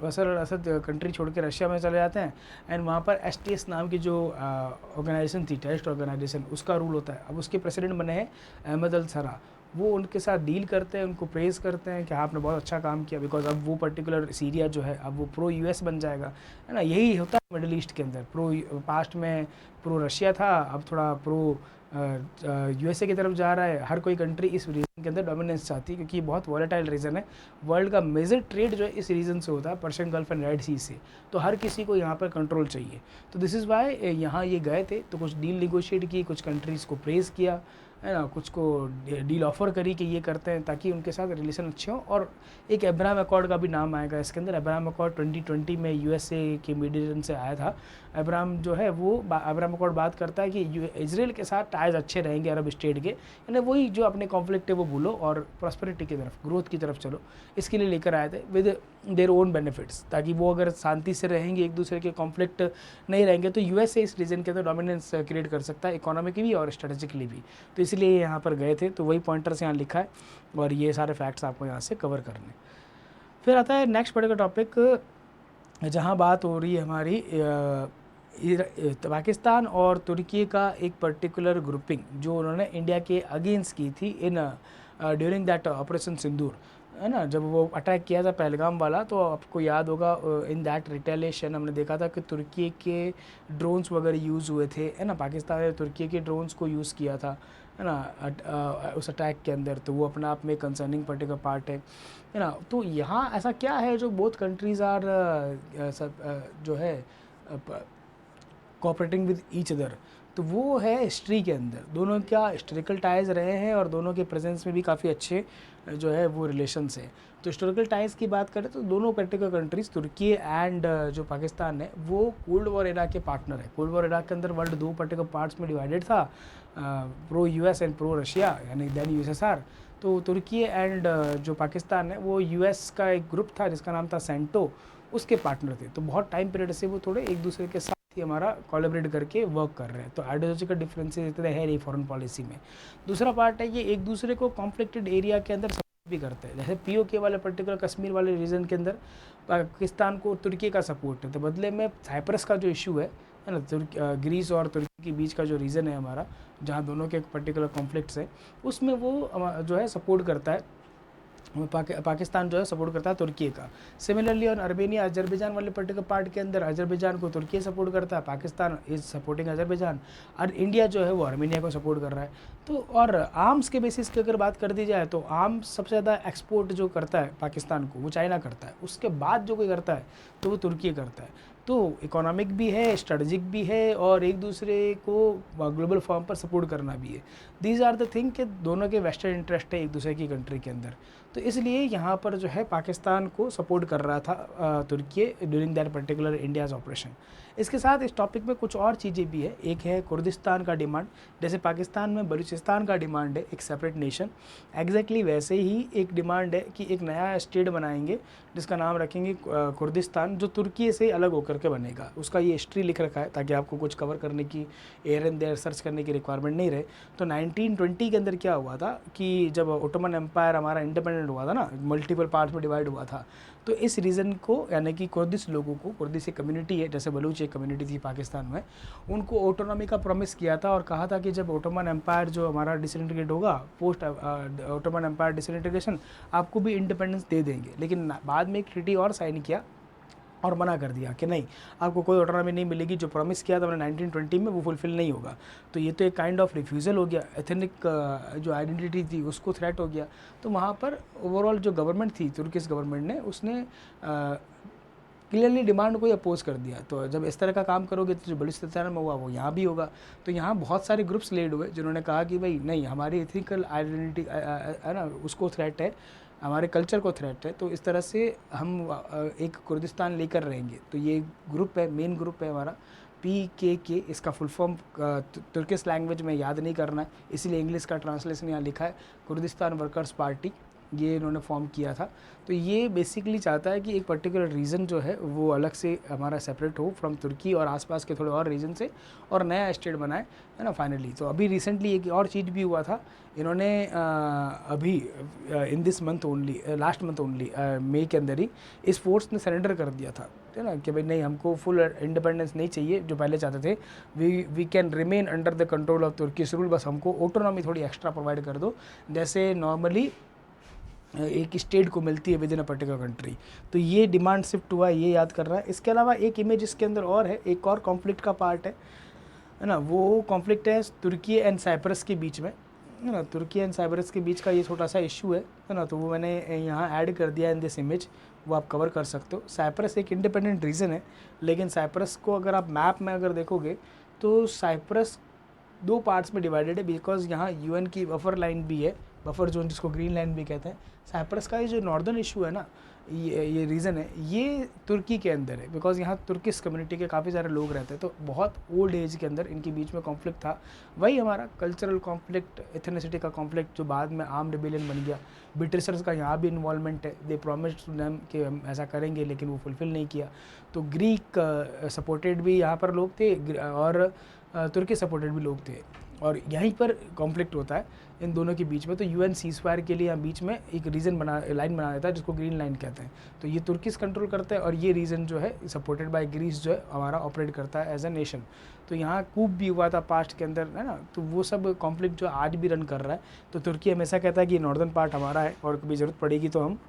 बशर अल असद कंट्री छोड़ के रशिया में चले जाते हैं। एंड वहाँ पर एसटीएस नाम की जो ऑर्गेनाइजेशन थी, टेररिस्ट ऑर्गेनाइजेशन, उसका रूल होता है। अब उसके प्रेसिडेंट बने हैं अहमद अल सरा। वो उनके साथ डील करते हैं, उनको प्रेज़ करते हैं कि हाँ आपने बहुत अच्छा काम किया, बिकॉज अब वो पर्टिकुलर सीरिया जो है अब वो प्रो यूएस बन जाएगा, है ना। यही होता है मिडिल ईस्ट के अंदर। पास्ट में प्रो रशिया था, अब थोड़ा प्रो यूएसए की तरफ जा रहा है। हर कोई कंट्री इस रीजन के अंदर डोमिनेंस चाहती है, क्योंकि ये बहुत वॉलेटाइल रीजन है। वर्ल्ड का मेजर ट्रेड जो है इस रीजन से होता है, पर्शियन गल्फ एंड रेड सी से। तो हर किसी को यहाँ पर कंट्रोल चाहिए। तो दिस इज़ वाई यहाँ ये गए थे, तो कुछ डील निगोशिएट की, कुछ कंट्रीज़ को प्रेज़ किया, है ना, कुछ को डील ऑफर करी कि ये करते हैं ताकि उनके साथ रिलेशन अच्छे हों। और एक अब्राहम अकॉर्ड का भी नाम आएगा इसके अंदर। अब्राहम अकॉर्ड 2020 में यूएसए के मीडिएशन से आया था। अब्राहम जो है वो अब्राहम अकॉर्ड बात करता है कि इसराइल के साथ टाइज अच्छे रहेंगे अरब स्टेट के, यानी वही जो अपने कॉन्फ्लिक्ट है वो भूलो और प्रॉस्पेरिटी की तरफ, ग्रोथ की तरफ चलो। इसके लिए लेकर आए थे विद देयर ओन बेनिफिट्स, ताकि वो अगर शांति से रहेंगे, एक दूसरे के कॉन्फ्लिक्ट नहीं रहेंगे, तो यूएसए इस रीजन के अंदर डोमिनेंस क्रिएट कर सकता है, इकोनॉमिकली भी और स्ट्रेटेजिकली भी। तो इसलिए यहाँ पर गए थे। तो वही पॉइंटर्स यहाँ लिखा है, और ये सारे फैक्ट्स आपको यहाँ से कवर करने। फिर आता है नेक्स्ट पर्टिकुलर टॉपिक, जहाँ बात हो रही है हमारी पाकिस्तान और तुर्की का एक पर्टिकुलर ग्रुपिंग जो उन्होंने इंडिया के अगेंस्ट की थी इन ड्यूरिंग दैट ऑपरेशन सिंदूर, है ना। जब वो अटैक किया था पहलगाम वाला, तो आपको याद होगा इन दैट रिटेलिएशन हमने देखा था कि तुर्की के ड्रोन्स वगैरह यूज़ हुए थे, है ना। पाकिस्तान ने तुर्की के ड्रोन्स को यूज़ किया था, है ना, उस अटैक के अंदर। तो वो अपना आप में कंसर्निंग पर्टिकुलर पार्ट है ना। तो यहाँ ऐसा क्या है जो बोथ कंट्रीज़ आर जो है कोऑपरेटिंग विद ईच अदर, तो वो है हिस्ट्री के अंदर दोनों क्या हिस्टोरिकल टाइज रहे हैं, और दोनों के प्रेजेंस में भी काफ़ी अच्छे जो है वो रिलेशंस हैं। तो हिस्टोरिकल टाइज की बात करें तो दोनों पर्टिकुलर कंट्रीज़ तुर्की एंड जो पाकिस्तान है वो कोल्ड वॉर एरा के पार्टनर है। कोल्ड वॉर एरा के अंदर वर्ल्ड दो पर्टिकुलर पार्ट्स में डिवाइडेड था, pro US and pro Russia, यानी देन यूएसएसआर। तो तुर्की एंड जो पाकिस्तान है वो यूएस का एक ग्रुप था जिसका नाम था सेंटो, उसके पार्टनर थे। तो बहुत टाइम पीरियड से वो थोड़े एक दूसरे के साथ थी हमारा कोलैबोरेट करके वर्क कर रहे हैं। तो आइडियोलॉजिकल डिफरेंसेस इतने है नहीं फॉरेन पॉलिसी में। दूसरा पार्ट है ये एक दूसरे को कॉन्फ्लिक्टेड एरिया के अंदर सपोर्ट भी करते हैं। जैसे पीओके वाले पर्टिकुलर कश्मीर वाले रीजन के अंदर पाकिस्तान को तुर्की का सपोर्ट है, तो बदले में साइप्रस का जो इशू है ना, ग्रीस और तुर्की के बीच का जो रीज़न है हमारा, जहाँ दोनों के पर्टिकुलर कॉन्फ्लिक्ट्स हैं, उसमें वो जो है सपोर्ट करता है, पाकिस्तान जो है सपोर्ट करता है तुर्की का। सिमिलरली ऑन अर्मेनिया अजरबैजान वाले पर्टिकुलर पार्ट के अंदर अजरबैजान को तुर्की सपोर्ट करता है, पाकिस्तान इज सपोर्टिंग अजरबैजान, और इंडिया जो है वो अर्मेनिया को सपोर्ट कर रहा है। तो और आर्म्स के बेसिस की अगर बात कर दी जाए तो आर्म्स सबसे ज़्यादा एक्सपोर्ट जो करता है पाकिस्तान को वो चाइना करता है, उसके बाद जो कोई करता है तो वो तुर्की करता है। तो इकोनॉमिक भी है, स्ट्रेटजिक भी है, और एक दूसरे को ग्लोबल फॉर्म पर सपोर्ट करना भी है। दीज आर द थिंग कि दोनों के वेस्टर्न इंटरेस्ट है एक दूसरे की कंट्री के अंदर। तो इसलिए यहाँ पर जो है पाकिस्तान को सपोर्ट कर रहा था तुर्की during that particular India's operation. इसके साथ इस टॉपिक में कुछ और चीज़ें भी है। एक है कुर्दिस्तान का डिमांड, जैसे पाकिस्तान में बलूचिस्तान का डिमांड है एक सेपरेट नेशन, एग्जैक्टली वैसे ही एक डिमांड है कि एक नया स्टेट बनाएंगे जिसका नाम रखेंगे कुर्दिस्तान, जो तुर्की से अलग होकर के बनेगा। उसका ये हिस्ट्री लिख रखा है ताकि आपको कुछ कवर करने की, एयर एंड देयर सर्च करने की रिक्वायरमेंट नहीं रहे। तो 1920 के अंदर क्या हुआ था कि जब ओटोमन एम्पायर हमारा इंडिपेंडेंट हुआ था ना, मल्टीपल पार्ट्स में डिवाइड हुआ था, तो इस रीज़न को यानी कि कुर्दिश लोगों को, कुर्दिश एक कम्युनिटी है जैसे बलूच एक कम्युनिटी थी पाकिस्तान में, उनको ऑटोनॉमी का प्रॉमिस किया था और कहा था कि जब ओटोमन एम्पायर जो हमारा डिसइंटीग्रेट होगा, पोस्ट ओटोमन एम्पायर डिसइंटीग्रेशन, आपको भी इंडिपेंडेंस दे देंगे। लेकिन बाद में एक ट्रीटी और साइन किया और मना कर दिया कि नहीं, आपको कोई ऑटोनॉमी नहीं मिलेगी, जो प्रॉमिस किया था मैंने 1920 में वो फुलफिल नहीं होगा। तो ये तो एक काइंड ऑफ रिफ्यूज़ल हो गया, एथनिक जो आइडेंटिटी थी उसको थ्रेट हो गया। तो वहाँ पर ओवरऑल जो गवर्नमेंट थी, तुर्किश गवर्नमेंट ने, उसने क्लियरली डिमांड को अपोज कर दिया। तो जब इस तरह का काम करोगे तो जो बलूचिस्तान में हुआ वो यहाँ भी होगा। तो यहाँ बहुत सारे ग्रुप्स लीड हुए जिन्होंने कहा कि भाई नहीं, हमारी एथिकल आइडेंटिटी है ना, उसको थ्रेट है, हमारे कल्चर को थ्रेट है, तो इस तरह से हम एक कुर्दिस्तान लेकर रहेंगे। तो ये ग्रुप है, मेन ग्रुप है हमारा PKK, इसका फुल फॉर्म तुर्किश लैंग्वेज में याद नहीं करना है, इसीलिए इंग्लिश का ट्रांसलेशन यहाँ लिखा है, कुर्दिस्तान वर्कर्स पार्टी, ये इन्होंने फॉर्म किया था। तो ये बेसिकली चाहता है कि एक पर्टिकुलर रीजन जो है वो अलग से हमारा सेपरेट हो फ्रॉम तुर्की और आसपास के थोड़े और रीजन से, और नया स्टेट बनाए, है ना फाइनली। तो अभी रिसेंटली एक और चीज़ भी हुआ था, इन्होंने अभी in this month only, last month only, मई के अंदर ही इस फोर्स ने सरेंडर कर दिया था, है ना, कि भाई नहीं, हमको फुल इंडिपेंडेंस नहीं चाहिए जो पहले चाहते थे, we can remain under the control of Turkish rule, बस हमको ऑटोनॉमी थोड़ी एक्स्ट्रा प्रोवाइड कर दो, जैसे नॉर्मली एक स्टेट को मिलती है with in a particular country. तो ये डिमांड शिफ्ट हुआ है, ये याद कर रहा है। इसके अलावा एक इमेज इसके अंदर और है, एक और कॉन्फ्लिक्ट का पार्ट है ना, वो कॉन्फ्लिक्ट है तुर्की एंड साइप्रस के बीच में, है ना। तुर्की एंड साइप्रस के बीच का ये छोटा सा इशू है ना, तो वो मैंने यहाँ ऐड कर दिया इन दिस इमेज, वो आप कवर कर सकते हो। साइप्रस एक इंडिपेंडेंट रीजन है, लेकिन साइप्रस को अगर आप मैप में अगर देखोगे तो साइप्रस दो पार्ट्स में डिवाइडेड है, बिकॉज यहाँ UN की बफर लाइन भी है, बफर जोन जिसको ग्रीन लाइन भी कहते हैं। साइप्रस का ये जो नॉर्दर्न इशू है ना, ये रीज़न है, ये तुर्की के अंदर है, बिकॉज यहाँ तुर्किश कम्युनिटी के काफ़ी सारे लोग रहते हैं। तो बहुत ओल्ड एज के अंदर इनके बीच में कॉन्फ्लिक्ट था, वही हमारा कल्चरल कॉन्फ्लिक्ट, एथनिसिटी का कॉन्फ्लिक्ट, जो बाद में आर्म रिबेलियन बन गया। ब्रिटिशर्स का यहाँ भी इन्वॉल्वमेंट है, दे प्रॉमिस्ड टू देम कि हम ऐसा करेंगे, लेकिन वो फुलफिल नहीं किया। तो ग्रीक सपोर्टेड भी यहाँ पर लोग थे और तुर्की सपोर्टेड भी लोग थे, और यहीं पर कॉन्फ्लिक्ट होता है इन दोनों के बीच में। तो UN सीज़फायर के लिए यहाँ बीच में एक रीजन लाइन बना देता है जिसको ग्रीन लाइन कहते हैं। तो ये तुर्किस कंट्रोल करता है, और ये रीजन जो है सपोर्टेड बाय ग्रीस जो है हमारा ऑपरेट करता है एज ए नेशन। तो यहाँ कूप भी हुआ था पास्ट के अंदर, है ना, तो वो सब कॉन्फ्लिक्ट जो आज भी रन कर रहा है। तो तुर्की हमेशा कहता है कि नॉर्दर्न पार्ट हमारा है, और कभी ज़रूरत पड़ेगी तो हम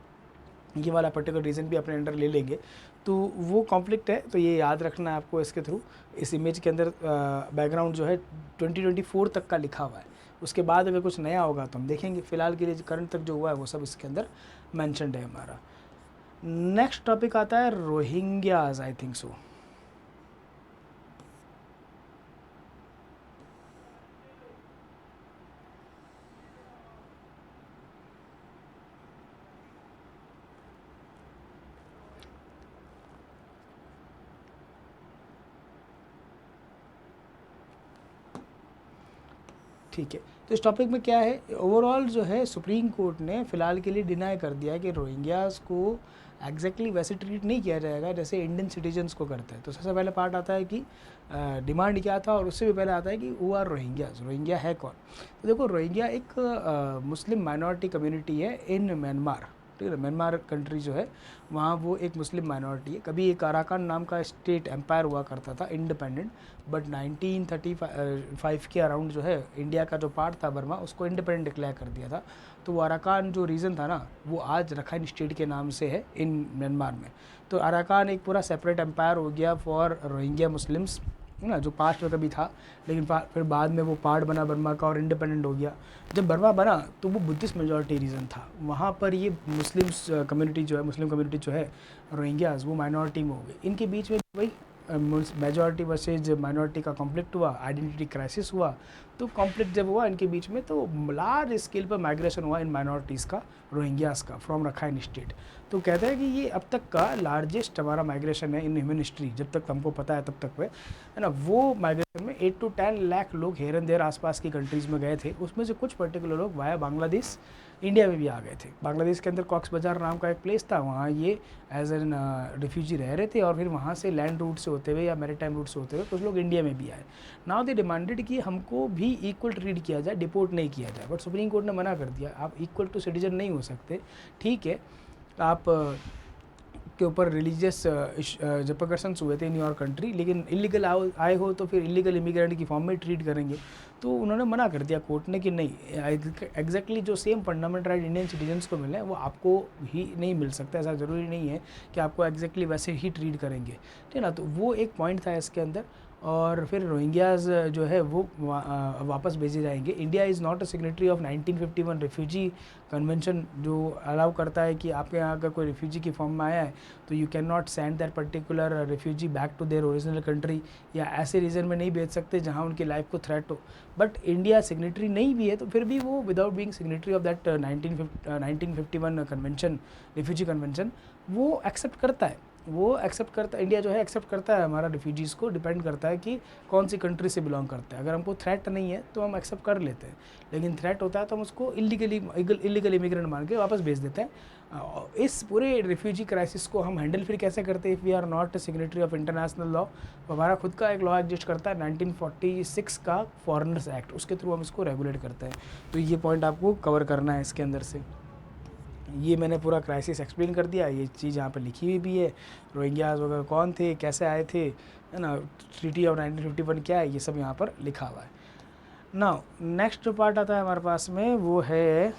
ये वाला पर्टिकुलर रीजन भी अपने अंडर ले लेंगे। तो वो कॉन्फ्लिक्ट है, तो ये याद रखना है आपको इसके थ्रू। इस इमेज के अंदर बैकग्राउंड जो है 2024 तक का लिखा हुआ है, उसके बाद अगर कुछ नया होगा तो हम देखेंगे। फिलहाल के लिए करंट तक जो हुआ है वो सब इसके अंदर मैंशनड है हमारा। नेक्स्ट टॉपिक आता है रोहिंग्याज, आई थिंक सो। ठीक है, तो इस टॉपिक में क्या है, ओवरऑल जो है सुप्रीम कोर्ट ने फ़िलहाल के लिए डिनाई कर दिया है कि रोहिंग्यास को एग्जैक्टली वैसे ट्रीट नहीं किया जाएगा जैसे इंडियन सिटीजन्स को करते हैं। तो सबसे पहले पार्ट आता है कि डिमांड क्या था, और उससे भी पहले आता है कि वो आर रोहिंग्यास, रोहिंग्या है कौन। तो देखो, रोहिंग्या एक मुस्लिम माइनॉरिटी कम्युनिटी है इन म्यांमार, ठीक है। म्यांमार कंट्री जो है वहाँ वो एक मुस्लिम माइनॉरिटी है। कभी एक अराकान नाम का स्टेट एम्पायर हुआ करता था इंडिपेंडेंट, बट 1935 के अराउंड जो है इंडिया का जो पार्ट था बर्मा, उसको इंडिपेंडेंट डिक्लेयर कर दिया था। तो वो अराकान जो रीजन था ना, वो आज रखाइन स्टेट के नाम से है इन म्यांमार में। तो अराकान एक पूरा सेपरेट एम्पायर हो गया फॉर रोहिंग्या मुस्लिम्स, है ना, जो पास्ट में कभी था, लेकिन फिर बाद में वो पार्ट बना बर्मा का और इंडिपेंडेंट हो गया। जब बर्मा बना तो वो बुद्धिस्ट मेजॉरिटी रीजन था, वहाँ पर ये मुस्लिम्स कम्युनिटी जो है, मुस्लिम कम्युनिटी जो है रोहिंग्यास, वो माइनॉरिटी में हो गई। इनके बीच में वही मेजॉरिटी वर्सेज माइनॉरिटी का कॉन्फ्लिक्ट हुआ, आइडेंटिटी क्राइसिस हुआ। तो कॉन्फ्लिक्ट जब हुआ इनके बीच में, तो लार्ज स्केल पर माइग्रेशन हुआ इन माइनॉरिटीज़ का, रोहिंग्यास का, फ्रॉम रखाइन स्टेट। तो कहते हैं कि ये अब तक का लार्जेस्ट हमारा माइग्रेशन है इन ह्यूमन हिस्ट्री, जब तक हमको पता है तब तक है ना। वो माइग्रेशन में 8 to 10 लाख लोग हेयर एंड देयर आसपास की कंट्रीज़ में गए थे। उसमें से कुछ पर्टिकुलर लोग वाया बांग्लादेश इंडिया में भी आ गए थे। बांग्लादेश के अंदर कॉक्स बाज़ार नाम का एक प्लेस था, वहाँ ये एज एन रिफ्यूजी रह रहे थे, और फिर वहाँ से लैंड रूट से होते हुए या मैरीटाइम रूट से होते हुए कुछ लोग इंडिया में भी आए। नाउ दे डिमांडेड कि हमको भी इक्वल ट्रीट किया जाए, डिपोर्ट नहीं किया जाए। बट सुप्रीम कोर्ट ने मना कर दिया, आप इक्वल टू सिटीजन नहीं हो सकते। ठीक है, आप के ऊपर रिलीजियस रिपरकशंस हुए थे इन योर कंट्री, लेकिन इलीगल आए हो तो फिर इलीगल इमिग्रेंट की फॉर्म में ट्रीट करेंगे। तो उन्होंने मना कर दिया कोर्ट ने कि नहीं, एग्जैक्टली जो same fundamental right Indian citizens को मिले हैं वो आपको ही नहीं मिल सकता। ऐसा ज़रूरी नहीं है कि आपको एग्जैक्टली वैसे ही ट्रीट करेंगे, ठीक है ना। तो वो एक पॉइंट था इसके अंदर। और फिर रोहिंग्याज जो है वो वापस भेजे जाएंगे। India is not a signatory of 1951 refugee convention, जो अलाउ करता है कि आपके यहाँ अगर कोई रिफ्यूजी की फॉर्म में आया है तो you can not send that particular refugee back to their original country, या ऐसे रीजन में नहीं भेज सकते जहाँ उनकी लाइफ को थ्रेट हो। बट इंडिया सिग्नेटरी नहीं भी है, तो फिर भी वो without being signatory of that 1951 convention, refugee convention, वो एक्सेप्ट करता है। इंडिया जो है एक्सेप्ट करता है हमारा रिफ्यूजीज़ को, डिपेंड करता है कि कौन सी कंट्री से बिलोंग करता है। अगर हमको थ्रेट नहीं है तो हम एक्सेप्ट कर लेते हैं, लेकिन थ्रेट होता है तो हम उसको इलीगल इमिग्रेंट मान के वापस भेज देते हैं। इस पूरे रिफ्यूजी क्राइसिस को हम हैंडल फिर कैसे करते हैं, if we are not signatory of international law. हमारा खुद का एक लॉ एग्जिस्ट करता है 1946 का फॉरेनर्स एक्ट, उसके थ्रू हम इसको रेगुलेट करते हैं। तो ये पॉइंट आपको कवर करना है इसके अंदर से। ये मैंने पूरा क्राइसिस एक्सप्लेन कर दिया, ये चीज़ यहाँ पे लिखी हुई भी है, रोहिंग्याज वगैरह कौन थे, कैसे आए थे, है ना, ट्रीटी ऑफ 1951 क्या है, ये सब यहाँ पर लिखा हुआ है। नाउ नेक्स्ट जो पार्ट आता है हमारे पास में वो है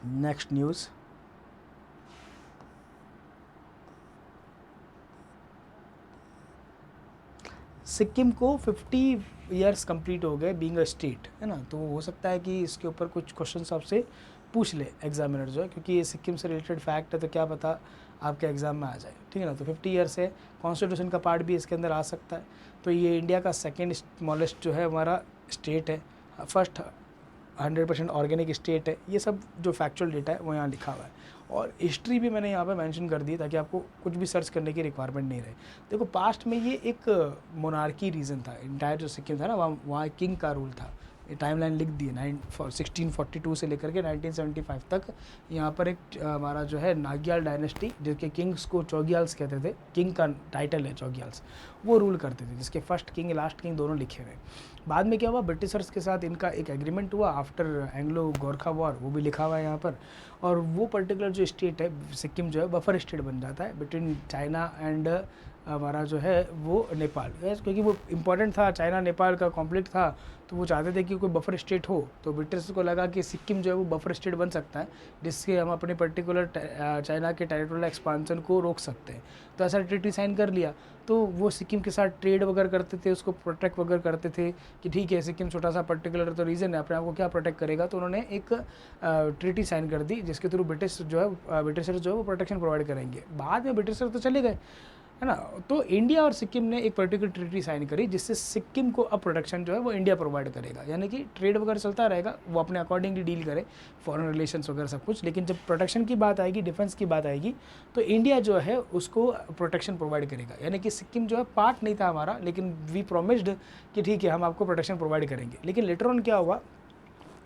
नेक्स्ट न्यूज़। सिक्किम को 50 ईयर्स कंप्लीट हो गए बीइंग अ स्टेट, है ना। तो हो सकता है कि इसके ऊपर कुछ क्वेश्चन आपसे पूछ ले एग्जामिनर जो है, क्योंकि ये सिक्किम से रिलेटेड फैक्ट है, तो क्या पता आपके एग्ज़ाम में आ जाए, ठीक है ना। तो 50 ईयर्स है, कॉन्स्टिट्यूशन का पार्ट भी इसके अंदर आ सकता है। तो ये इंडिया का सेकेंड स्मॉलेस्ट जो है हमारा स्टेट है, फर्स्ट 100% ऑर्गेनिक स्टेट है। ये सब जो फैक्चुअल डेटा है वो यहाँ लिखा हुआ है, और हिस्ट्री भी मैंने यहाँ पे मेंशन कर दी ताकि आपको कुछ भी सर्च करने की रिक्वायरमेंट नहीं रहे। देखो, पास्ट में ये एक मोनार्की रीजन था, इंटायर जो सिक्किम था ना, वहाँ किंग का रूल था। ये टाइमलाइन लिख दी है 1642 से लेकर के 1975 तक। यहाँ पर एक हमारा जो है नाग्याल डायनेस्टी, जिसके किंग्स को चौगियाल्स कहते थे, किंग का टाइटल है चौगियाल्स, वो रूल करते थे, जिसके फर्स्ट किंग लास्ट किंग दोनों लिखे हुए। बाद में क्या हुआ, ब्रिटिशर्स के साथ इनका एक एग्रीमेंट हुआ आफ्टर एंग्लो गोरखा वॉर, वो भी लिखा हुआ है यहाँ पर। और वो पर्टिकुलर जो स्टेट है सिक्किम जो है बफर स्टेट बन जाता है बिटवीन चाइना एंड हमारा जो है वो नेपाल, क्योंकि वो इम्पॉर्टेंट था, चाइना नेपाल का कॉन्फ्लिक्ट था, तो वो चाहते थे कि कोई बफर स्टेट हो। तो ब्रिटिश को लगा कि सिक्किम जो है वो बफर स्टेट बन सकता है, जिससे हम अपने पर्टिकुलर चाइना के टेरिटोरियल एक्सपांसन को रोक सकते हैं। तो ऐसा ट्रीटी साइन कर लिया। तो वो सिक्किम के साथ ट्रेड वगैरह करते थे, उसको प्रोटेक्ट वगैरह करते थे कि ठीक है सिक्किम छोटा सा पर्टिकुलर तो रीजन है, अपने आप को क्या प्रोटेक्ट करेगा। तो उन्होंने एक ट्रीटी साइन कर दी, जिसके थ्रू ब्रिटिशर जो है वो प्रोटेक्शन प्रोवाइड करेंगे। बाद में ब्रिटिशर तो चले गए, है ना। तो इंडिया और सिक्किम ने एक पर्टिकुलर ट्रीटी साइन करी जिससे सिक्किम को अब प्रोटेक्शन जो है वो इंडिया प्रोवाइड करेगा, यानी कि ट्रेड वगैरह चलता रहेगा, वो अपने अकॉर्डिंगली डील करे, फॉरेन रिलेशंस वगैरह सब कुछ, लेकिन जब प्रोटेक्शन की बात आएगी, डिफेंस की बात आएगी, तो इंडिया जो है उसको प्रोटेक्शन प्रोवाइड करेगा। यानी कि सिक्किम जो है पार्ट नहीं था हमारा, लेकिन वी प्रोमिस्ड कि ठीक है हम आपको प्रोटेक्शन प्रोवाइड करेंगे। लेकिन लेटर ऑन क्या हुआ,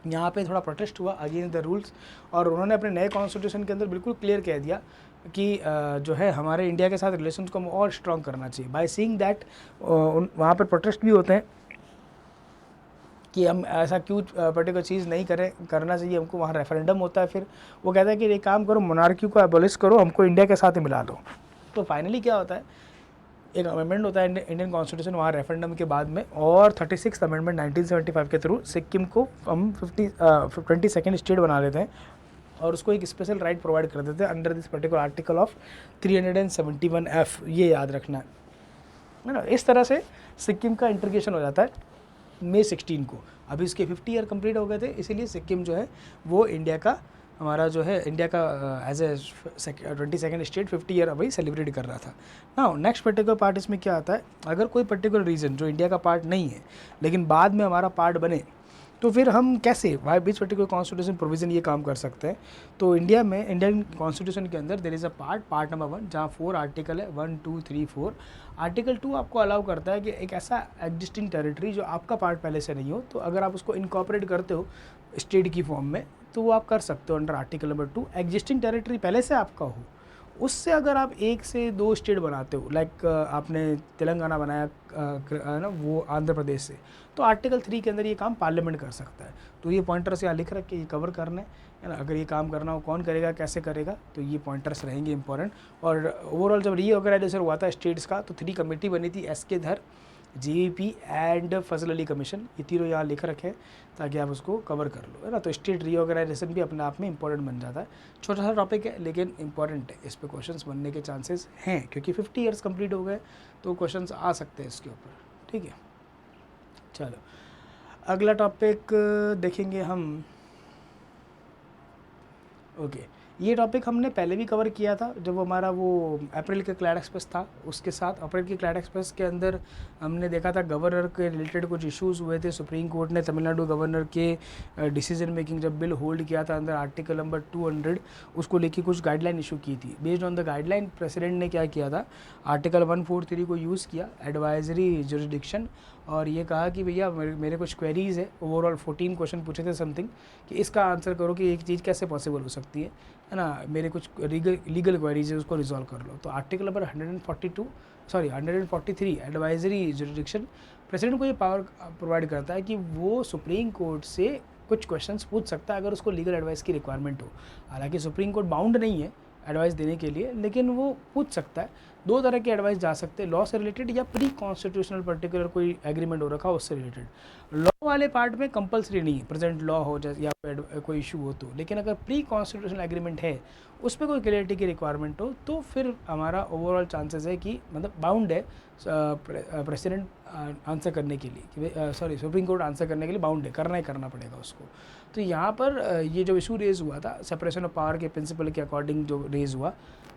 यहाँ पे थोड़ा प्रोटेस्ट हुआ अगेंस्ट द रूल्स, और उन्होंने अपने नए कॉन्स्टिट्यूशन के अंदर बिल्कुल क्लियर कह दिया कि जो है हमारे इंडिया के साथ रिलेशंस को और स्ट्रॉन्ग करना चाहिए। बाय सीइंग दैट वहाँ पर प्रोटेस्ट भी होते हैं कि हम ऐसा क्यों पर्टिकुलर चीज़ नहीं करें, करना चाहिए हमको, वहाँ रेफरेंडम होता है, फिर वो कहता है कि एक काम करो, मोनार्की को एबॉलिश करो, हमको इंडिया के साथ ही मिला दो। तो फाइनली क्या होता है, एक अमेंडमेंट होता है इंडियन कॉन्स्टिट्यूशन वहाँ रेफरेंडम के बाद में, और 36 अमेंडमेंट 1975 के थ्रू सिक्किम को हम 22nd स्टेट बना लेते हैं, और उसको एक स्पेशल राइट प्रोवाइड कर देते हैं under this particular article of 371F, ये याद रखना है ना। इस तरह से सिक्किम का इंटीग्रेशन हो जाता है मई 16 को। अभी इसके 50 ईयर कंप्लीट हो गए थे, इसीलिए सिक्किम जो है वो इंडिया का, हमारा जो है इंडिया का as a 22nd state 50 year अभी सेलिब्रेट कर रहा था ना। नेक्स्ट पर्टिकुलर पार्ट इसमें क्या आता है, अगर कोई पर्टिकुलर रीजन जो इंडिया का पार्ट नहीं है लेकिन बाद में हमारा पार्ट बने, तो फिर हम कैसे वाई बीच पर्टिकुलर कॉन्स्टिट्यूशन प्रोविज़न ये काम कर सकते हैं। तो इंडिया में इंडियन कॉन्स्टिट्यूशन के अंदर there is a part number 1 जहाँ 4 आर्टिकल है, 1 2 3 4। आर्टिकल 2 आपको अलाउ करता है कि एक ऐसा एग्जिस्टिंग टेरिटरी जो आपका पार्ट पहले से नहीं हो, तो अगर आप उसको इनकॉर्पोरेट करते हो स्टेट की फॉर्म में, तो वो आप कर सकते हो under article number 2। Existing territory पहले से आपका हो, उससे अगर आप 1 से 2 स्टेट बनाते हो, लाइक आपने तेलंगाना बनाया ना, वो आंध्र प्रदेश से, तो आर्टिकल 3 के अंदर ये काम पार्लियामेंट कर सकता है। तो ये पॉइंटर्स यहाँ लिख रखे, ये कवर करने है ना। अगर ये काम करना हो कौन करेगा, कैसे करेगा, तो ये पॉइंटर्स रहेंगे इंपॉर्टेंट। और ओवरऑल जब रीऑर्गेनाइजेशन हुआ था स्टेट्स का, तो 3 कमेटी बनी थी, SK Dhar, GEP and Fazal Ali commission, ये तीनों यहाँ लिख रखे हैं ताकि आप उसको कवर कर लो, है ना। तो स्टेट रीऑर्गेनाइजेशन भी अपने आप में इंपॉर्टेंट बन जाता है। छोटा सा टॉपिक है लेकिन इंपॉर्टेंट है, इस पे क्वेश्चंस बनने के चांसेस हैं, क्योंकि 50 ईयर्स कंप्लीट हो गए तो क्वेश्चंस आ सकते हैं इसके ऊपर, ठीक है। चलो अगला टॉपिक देखेंगे हम। ओके, ये टॉपिक हमने पहले भी कवर किया था जब हमारा वो अप्रैल के क्लैड एक्सप्रेस था, उसके साथ अप्रैल के क्लैड एक्सप्रेस के अंदर हमने देखा था गवर्नर के रिलेटेड कुछ इश्यूज़ हुए थे। सुप्रीम कोर्ट ने तमिलनाडु गवर्नर के डिसीजन मेकिंग जब बिल होल्ड किया था अंदर आर्टिकल नंबर 200, उसको लेके कुछ गाइडलाइन इशू की थी। Based on the guideline president ने क्या किया था, आर्टिकल 143 को यूज़ किया, एडवाइजरी जुरिडिक्शन, और ये कहा कि भैया मेरे कुछ क्वेरीज़ है, ओवरऑल 14 क्वेश्चन पूछे थे समथिंग, कि इसका आंसर करो कि एक चीज़ कैसे पॉसिबल हो सकती है ना, मेरे कुछ लीगल क्वेरीज है उसको रिजॉल्व कर लो। तो article number 143 advisory jurisdiction president को ये पावर प्रोवाइड करता है कि वो सुप्रीम कोर्ट से कुछ क्वेश्चंस पूछ सकता है अगर उसको लीगल एडवाइस की रिक्वायरमेंट हो। हालांकि सुप्रीम कोर्ट बाउंड नहीं है एडवाइस देने के लिए, लेकिन वो पूछ सकता है। 2 तरह के एडवाइस जा सकते हैं, लॉ से रिलेटेड या प्री कॉन्स्टिट्यूशनल पर्टिकुलर कोई एग्रीमेंट हो रखा हो उससे रिलेटेड। लॉ वाले पार्ट में कंपलसरी नहीं है, प्रेजेंट लॉ हो जाए या कोई इशू हो तो, लेकिन अगर प्री कॉन्स्टिट्यूशनल एग्रीमेंट है उस पर कोई क्लियरिटी की रिक्वायरमेंट हो, तो फिर हमारा ओवरऑल चांसेस है कि मतलब बाउंड है प्रेसिडेंट आंसर करने के लिए, कि सुप्रीम कोर्ट आंसर करने के लिए बाउंड है, करना ही करना पड़ेगा उसको। तो यहाँ पर ये जो इशू रेज़ हुआ था सेपरेशन ऑफ पावर के प्रिंसिपल के अकॉर्डिंग जो रेज़ हुआ,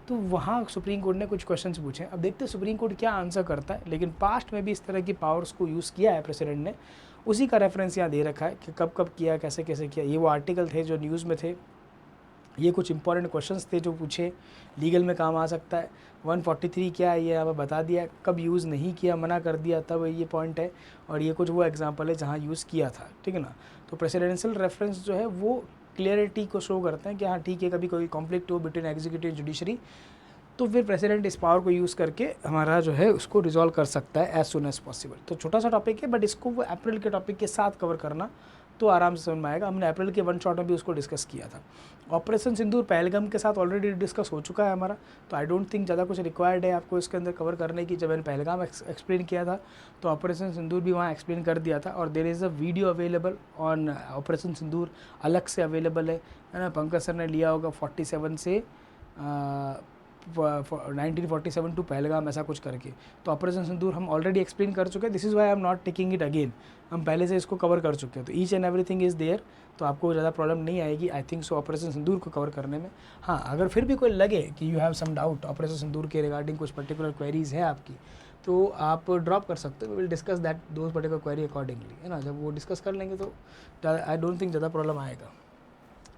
तो वहाँ सुप्रीम कोर्ट ने कुछ क्वेश्चंस पूछे। अब देखते हैं सुप्रीम कोर्ट क्या आंसर करता है, लेकिन पास्ट में भी इस तरह की पावर्स को यूज़ किया है प्रेसिडेंट ने, उसी का रेफरेंस यहाँ दे रखा है कि कब कब किया, कैसे कैसे किया। ये वो आर्टिकल थे जो न्यूज़ में थे, ये कुछ इंपॉर्टेंट क्वेश्चंस थे जो पूछे, लीगल में काम आ सकता है। 143 क्या है ये यहाँ पर बता दिया, कब यूज़ नहीं किया, मना कर दिया, तब ये पॉइंट है, और ये कुछ वो एग्जांपल है जहाँ यूज़ किया था, ठीक है ना। तो प्रेसिडेंशियल रेफरेंस जो है वो क्लियरिटी को शो करते हैं कि हाँ ठीक है, कभी कोई कॉन्फ्लिक्ट हो बिटवीन एग्जीक्यूटिव जुडिशरी, तो फिर प्रेसिडेंट इस पावर को यूज़ करके हमारा जो है उसको रिजॉल्व कर सकता है एज सुन एज पॉसिबल। तो छोटा सा टॉपिक है, बट इसको वो अप्रैल के टॉपिक के साथ कवर करना तो आराम से समझ में आएगा। हमने अप्रैल के 1 शॉट में भी उसको डिस्कस किया था। ऑपरेशन सिंदूर पहलगाम के साथ ऑलरेडी डिस्कस हो चुका है हमारा, तो आई डोंट थिंक ज़्यादा कुछ रिक्वायर्ड है आपको इसके अंदर कवर करने की। जब मैंने पहलगाम एक्सप्लेन किया था तो ऑपरेशन सिंदूर भी वहाँ एक्सप्लेन कर दिया था, और there is a video available on operation Sindoor, अलग से अवेलेबल है ना। पंकज सर ने लिया होगा 47 से 1947 टू पहलगाम, ऐसा कुछ करके। तो ऑपरेशन सिंदूर हम ऑलरेडी एक्सप्लेन कर चुके हैं, this is why I am not taking it again. हम पहले से इसको कवर कर चुके हैं, तो each and everything is there, तो आपको ज़्यादा प्रॉब्लम नहीं आएगी आई थिंक सो ऑपरेशन सिंदूर को कवर करने में। हाँ, अगर फिर भी कोई लगे कि you have some doubt operation Sindoor के रिगार्डिंग, कुछ पर्टिकुलर क्वेरीज है आपकी, तो आप ड्रॉप कर सकते हो, we will discuss that those particular query accordingly, है ना। जब वो डिस्कस कर लेंगे तो आई डोंट थिंक ज़्यादा प्रॉब्लम आएगा।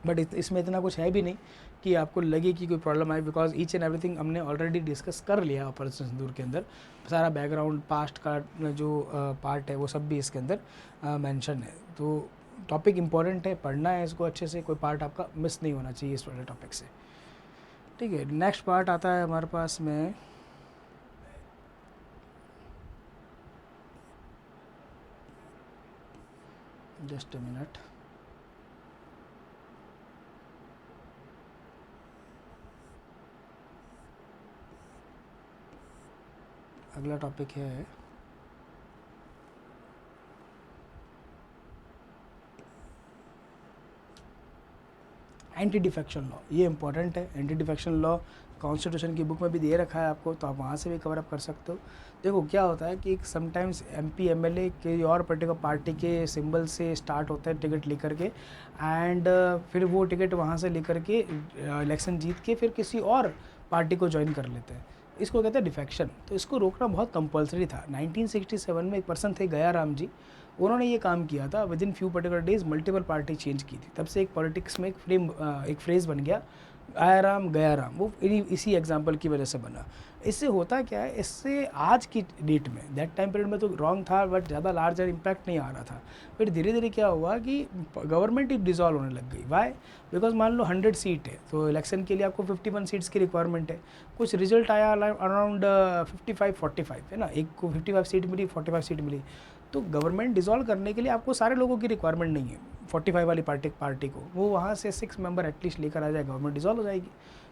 बट इसमें इतना कुछ है भी नहीं कि आपको लगे कि कोई प्रॉब्लम आए, बिकॉज ईच एंड एवरीथिंग हमने ऑलरेडी डिस्कस कर लिया ऑपरेशन सिंदूर के अंदर। सारा बैकग्राउंड पास्ट का जो पार्ट है वो सब भी इसके अंदर मेंशन है। तो टॉपिक इंपॉर्टेंट है, पढ़ना है इसको अच्छे से, कोई पार्ट आपका मिस नहीं होना चाहिए इस वाले टॉपिक से, ठीक है। नेक्स्ट पार्ट आता है हमारे पास में जस्ट अ मिनट, अगला टॉपिक है एंटी डिफेक्शन लॉ। ये इंपॉर्टेंट है, एंटी डिफेक्शन लॉ कॉन्स्टिट्यूशन की बुक में भी दे रखा है आपको, तो आप वहाँ से भी कवर अप कर सकते हो। देखो क्या होता है कि समटाइम्स एमपी एमएलए के और पर्टिकुलर पार्टी के सिंबल से स्टार्ट होता है टिकट लेकर के, एंड फिर वो टिकट वहाँ से लेकर के इलेक्शन जीत के फिर किसी और पार्टी को ज्वाइन कर लेते हैं, इसको कहते हैं डिफेक्शन। तो इसको रोकना बहुत कंपलसरी था। 1967 में एक पर्सन थे गया राम जी, उन्होंने ये काम किया था, with in few particular days multiple party change की थी। तब से एक पॉलिटिक्स में एक फ्रेज बन गया, आया राम गया राम, वो इसी एग्जाम्पल की वजह से बना। इससे होता क्या है, इससे आज की डेट में, दैट टाइम पीरियड में तो रॉन्ग था बट ज़्यादा लार्जर इम्पैक्ट नहीं आ रहा था। फिर धीरे धीरे क्या हुआ कि गवर्नमेंट ही डिज़ोल्व होने लग गई। वाई? बिकॉज मान लो 100 सीट है, तो इलेक्शन के लिए आपको 51 सीट्स की रिक्वायरमेंट है। कुछ रिजल्ट आया अराउंड 55-45, है ना, एक को 55 सीट मिली, 45 सीट मिली। तो गवर्नमेंट डिज़ोल्व करने के लिए आपको सारे लोगों की रिक्वायरमेंट नहीं है 45 वाली पार्टी को, वो वहाँ से 6 मेंबर एटलीस्ट लेकर आ जाए, गवर्नमेंट डिज़ोल्व हो जाएगी।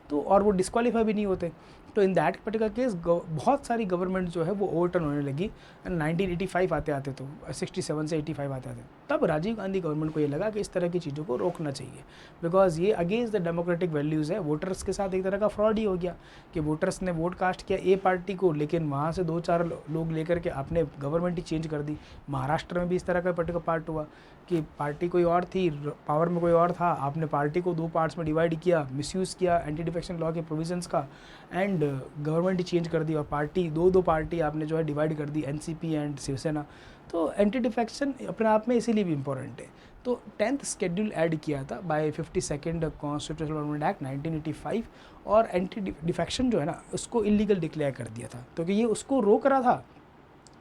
तो और वो डिस्क्वालीफाई भी नहीं होते। तो इन दैट पर्टिकुलर केस बहुत सारी गवर्नमेंट जो है वो ओवरटर्न होने लगी। 1985 आते आते, तो 67 से 85 आते आते, तब राजीव गांधी गवर्नमेंट को ये लगा कि इस तरह की चीज़ों को रोकना चाहिए, बिकॉज ये अगेंस्ट द डेमोक्रेटिक वैल्यूज़ है। वोटर्स के साथ एक तरह का फ्रॉड ही हो गया कि वोटर्स ने वोट कास्ट किया ए पार्टी को, लेकिन वहाँ से 2-4 लोग लेकर के आपने गवर्नमेंट ही चेंज कर दी। महाराष्ट्र में भी इस तरह का पर्टिकुलर पार्ट हुआ कि पार्टी कोई और थी, पावर में कोई और था, आपने पार्टी को 2 पार्ट्स में डिवाइड किया, मिसयूज़ किया एंटी डिफेक्शन लॉ के प्रोविजंस का, एंड गवर्नमेंट ही चेंज कर दी, और पार्टी दो पार्टी आपने जो है डिवाइड कर दी, एनसीपी एंड शिवसेना। तो एंटी डिफेक्शन अपने आप में इसीलिए भी इम्पोर्टेंट है। तो 10th शेड्यूल ऐड किया था bye 52nd constitutional amendment act 1985, और एंटी डिफेक्शन जो है ना उसको इलीगल डिक्लेयर कर दिया था, क्योंकि ये उसको रोक रहा था।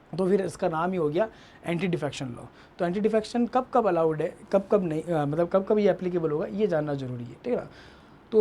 तो फिर इसका नाम ही हो गया एंटी डिफेक्शन लॉ। तो एंटी डिफेक्शन कब कब अलाउड है, कब कब नहीं, मतलब कब कब ये एप्लीकेबल होगा, ये जानना जरूरी है, ठीक है ना। तो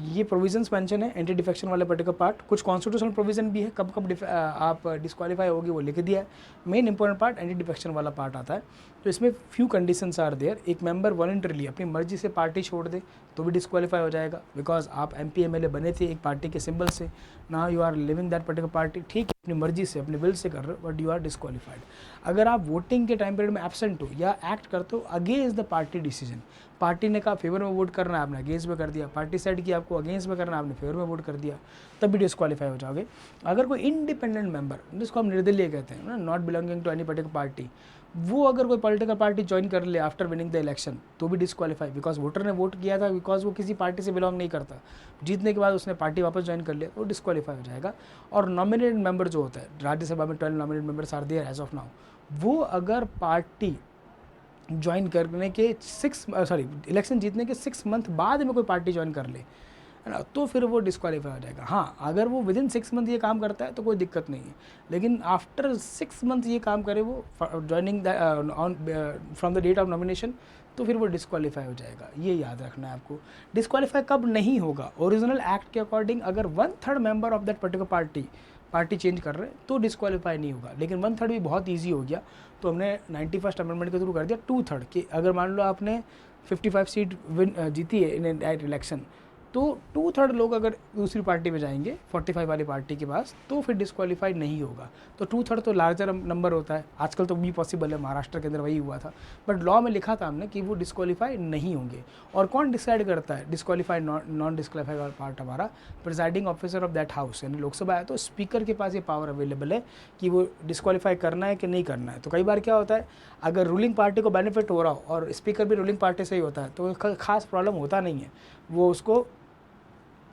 ये प्रोविजंस मेंशन है एंटी डिफेक्शन वाले पर्टिकुलर पार्ट। कुछ कॉन्स्टिट्यूशनल प्रोविजन भी है, कब कब आप डिस्क्वालीफाई होगी वो लिख दिया है। Main important part anti defection वाला पार्ट आता है। तो इसमें फ्यू कंडीशंस आर देयर। एक मेंबर वॉलंटरीली अपनी मर्जी से पार्टी छोड़ दे तो भी डिस्क्वालीफाई हो जाएगा, बिकॉज आप एमपी एमएलए बने थे एक पार्टी के सिंबल से, now you are living that particular party, ठीक है, अपनी मर्जी से अपने विल से कर रहे हो, बट यू आर डिस्क्वालीफाइड। अगर आप वोटिंग के टाइम पीरियड में एब्सेंट हो या एक्ट करते हो against the party decision, party ने कहा फेवर में वोट करना है, आपने अगेंस्ट में कर दिया, पार्टी सेट किया आपको अगेंस्ट में करना है, आपने फेवर में वोट कर दिया, तब भी डिस्क्वालीफाई हो जाओगे। अगर कोई इंडिपेंडेंट मेंबर, जिसको हम निर्दलीय कहते हैं ना, not belonging to any particular party, वो अगर कोई पॉलिटिकल पार्टी ज्वाइन कर ले आफ्टर विनिंग द इलेक्शन तो भी डिस्क्वालीफाई, बिकॉज वोटर ने वोट किया था, बिकॉज वो किसी पार्टी से बिलोंग नहीं करता, जीतने के बाद उसने पार्टी वापस ज्वाइन कर लिया तो डिस्क्वालीफाई हो जाएगा। और नॉमिनेटेड मेंबर जो होता है, राज्यसभा में 12 nominated members are there as of now, वो अगर पार्टी ज्वाइन करने के इलेक्शन जीतने के 6 मंथ बाद में कोई पार्टी ज्वाइन कर ले, है ना, तो फिर वो डिस्क्वालीफाई हो जाएगा। हाँ, अगर वो विद इन 6 मंथ ये काम करता है तो कोई दिक्कत नहीं है, लेकिन आफ्टर 6 मंथ ये काम करे वो joining from the date of nomination, तो फिर वो डिस्क्वालीफाई हो जाएगा। ये याद रखना है आपको। डिस्क्वालीफाई कब नहीं होगा, ओरिजिनल एक्ट के अकॉर्डिंग अगर 1/3 member of that particular party change कर रहे हैं तो डिस्क्वालीफाई नहीं होगा, लेकिन 1/3 भी बहुत ईजी हो गया, तो हमने 91st अमेंडमेंट के थ्रू कर दिया 2/3 कि अगर मान लो आपने 55 सीट जीती है इन दैट इलेक्शन, तो 2/3 लोग अगर दूसरी पार्टी में जाएंगे 45 वाली पार्टी के पास तो फिर डिस्क्वालीफाई नहीं होगा। तो 2/3 तो लार्जर नंबर होता है, आजकल तो भी पॉसिबल है, महाराष्ट्र के अंदर वही हुआ था, बट लॉ में लिखा था हमने कि वो डिस्क्वालीफाई नहीं होंगे। और कौन डिसाइड करता है डिस्क्वालीफाई नॉन डिस्क्वालीफाई वाला पार्ट? हमारा presiding officer of that house, यानी लोकसभा है तो स्पीकर के पास ये पावर अवेलेबल है कि वो डिस्क्वालीफाई करना है कि नहीं करना है। तो कई बार क्या होता है, अगर रूलिंग पार्टी को बेनिफिट हो रहा हो और स्पीकर भी रूलिंग पार्टी से ही होता है तो खास प्रॉब्लम होता नहीं है, वो उसको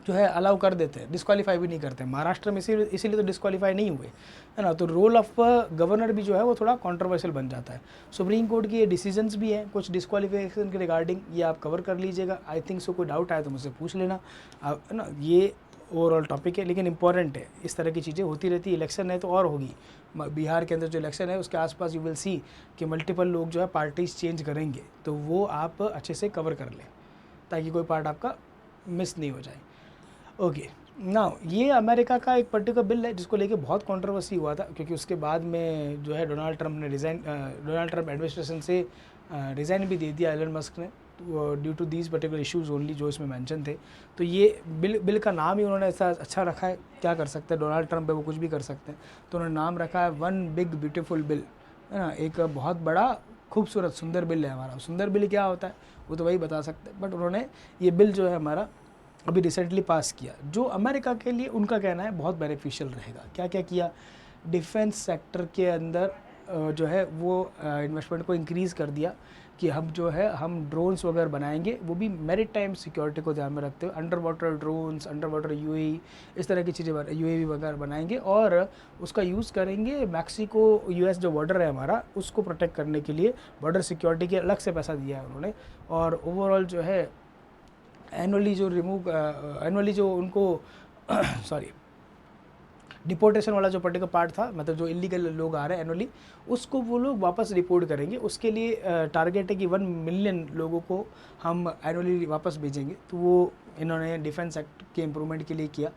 जो है अलाउ कर देते हैं, डिस्क्वालीफाई भी नहीं करते। महाराष्ट्र में इसीलिए तो डिस्क्वालीफाई नहीं हुए, है ना। तो रोल ऑफ गवर्नर भी जो है वो थोड़ा कंट्रोवर्शियल बन जाता है। सुप्रीम कोर्ट की ये डिसीजंस भी हैं कुछ डिस्क्वालीफिकेशन के रिगार्डिंग, ये आप कवर कर लीजिएगा। आई थिंक सो कोई डाउट आए तो मुझसे पूछ लेना, है ना। ये ओवरऑल टॉपिक है लेकिन इंपॉर्टेंट है, इस तरह की चीज़ें होती रहती है। इलेक्शन है तो और होगी, बिहार के अंदर जो इलेक्शन है उसके आसपास यू विल सी कि मल्टीपल लोग जो है पार्टीज चेंज करेंगे, तो वो आप अच्छे से कवर कर लें ताकि कोई पार्ट आपका मिस नहीं हो जाए। ओके नाउ, ये अमेरिका का एक पर्टिकुलर बिल है जिसको लेके बहुत कंट्रोवर्सी हुआ था, क्योंकि उसके बाद में जो है डोनाल्ड ट्रंप एडमिनिस्ट्रेशन से रिज़ाइन भी दे दिया एलन मस्क ने, due to these particular issues only जो इसमें मेंशन थे। तो ये बिल का नाम ही उन्होंने ऐसा अच्छा रखा है, क्या कर सकते हैं, डोनाल्ड ट्रंप है वो कुछ भी कर सकते हैं, तो उन्होंने नाम रखा है वन बिग ब्यूटीफुल बिल, है ना। एक बहुत बड़ा खूबसूरत सुंदर बिल है हमारा। सुंदर बिल क्या होता है वो तो वही बता सकते हैं, बट उन्होंने ये बिल जो है हमारा अभी रिसेंटली पास किया, जो अमेरिका के लिए उनका कहना है बहुत बेनिफिशियल रहेगा। क्या क्या किया, डिफेंस सेक्टर के अंदर जो है वो इन्वेस्टमेंट को इंक्रीज़ कर दिया कि हम ड्रोन्स वगैरह बनाएंगे, वो भी मैरी टाइम सिक्योरिटी को ध्यान में रखते हुए, under water drones, under water UAE, इस तरह की चीज़ें यूएवी वगैरह बनाएंगे और उसका यूज़ करेंगे। मैक्सिको यूएस जो बॉर्डर है हमारा उसको प्रोटेक्ट करने के लिए बॉर्डर सिक्योरिटी के अलग से पैसा दिया है उन्होंने। और ओवरऑल जो है एनुअली जो उनको सॉरी डिपोर्टेशन वाला जो पर्टिकुलर पार्ट था, मतलब जो इलीगल लोग आ रहे हैं एनुअली, उसको वो लोग वापस रिपोर्ट करेंगे। उसके लिए टारगेट है कि 1 मिलियन लोगों को हम एनुअली वापस भेजेंगे। तो वो इन्होंने डिफेंस एक्ट के इम्प्रूवमेंट के लिए किया।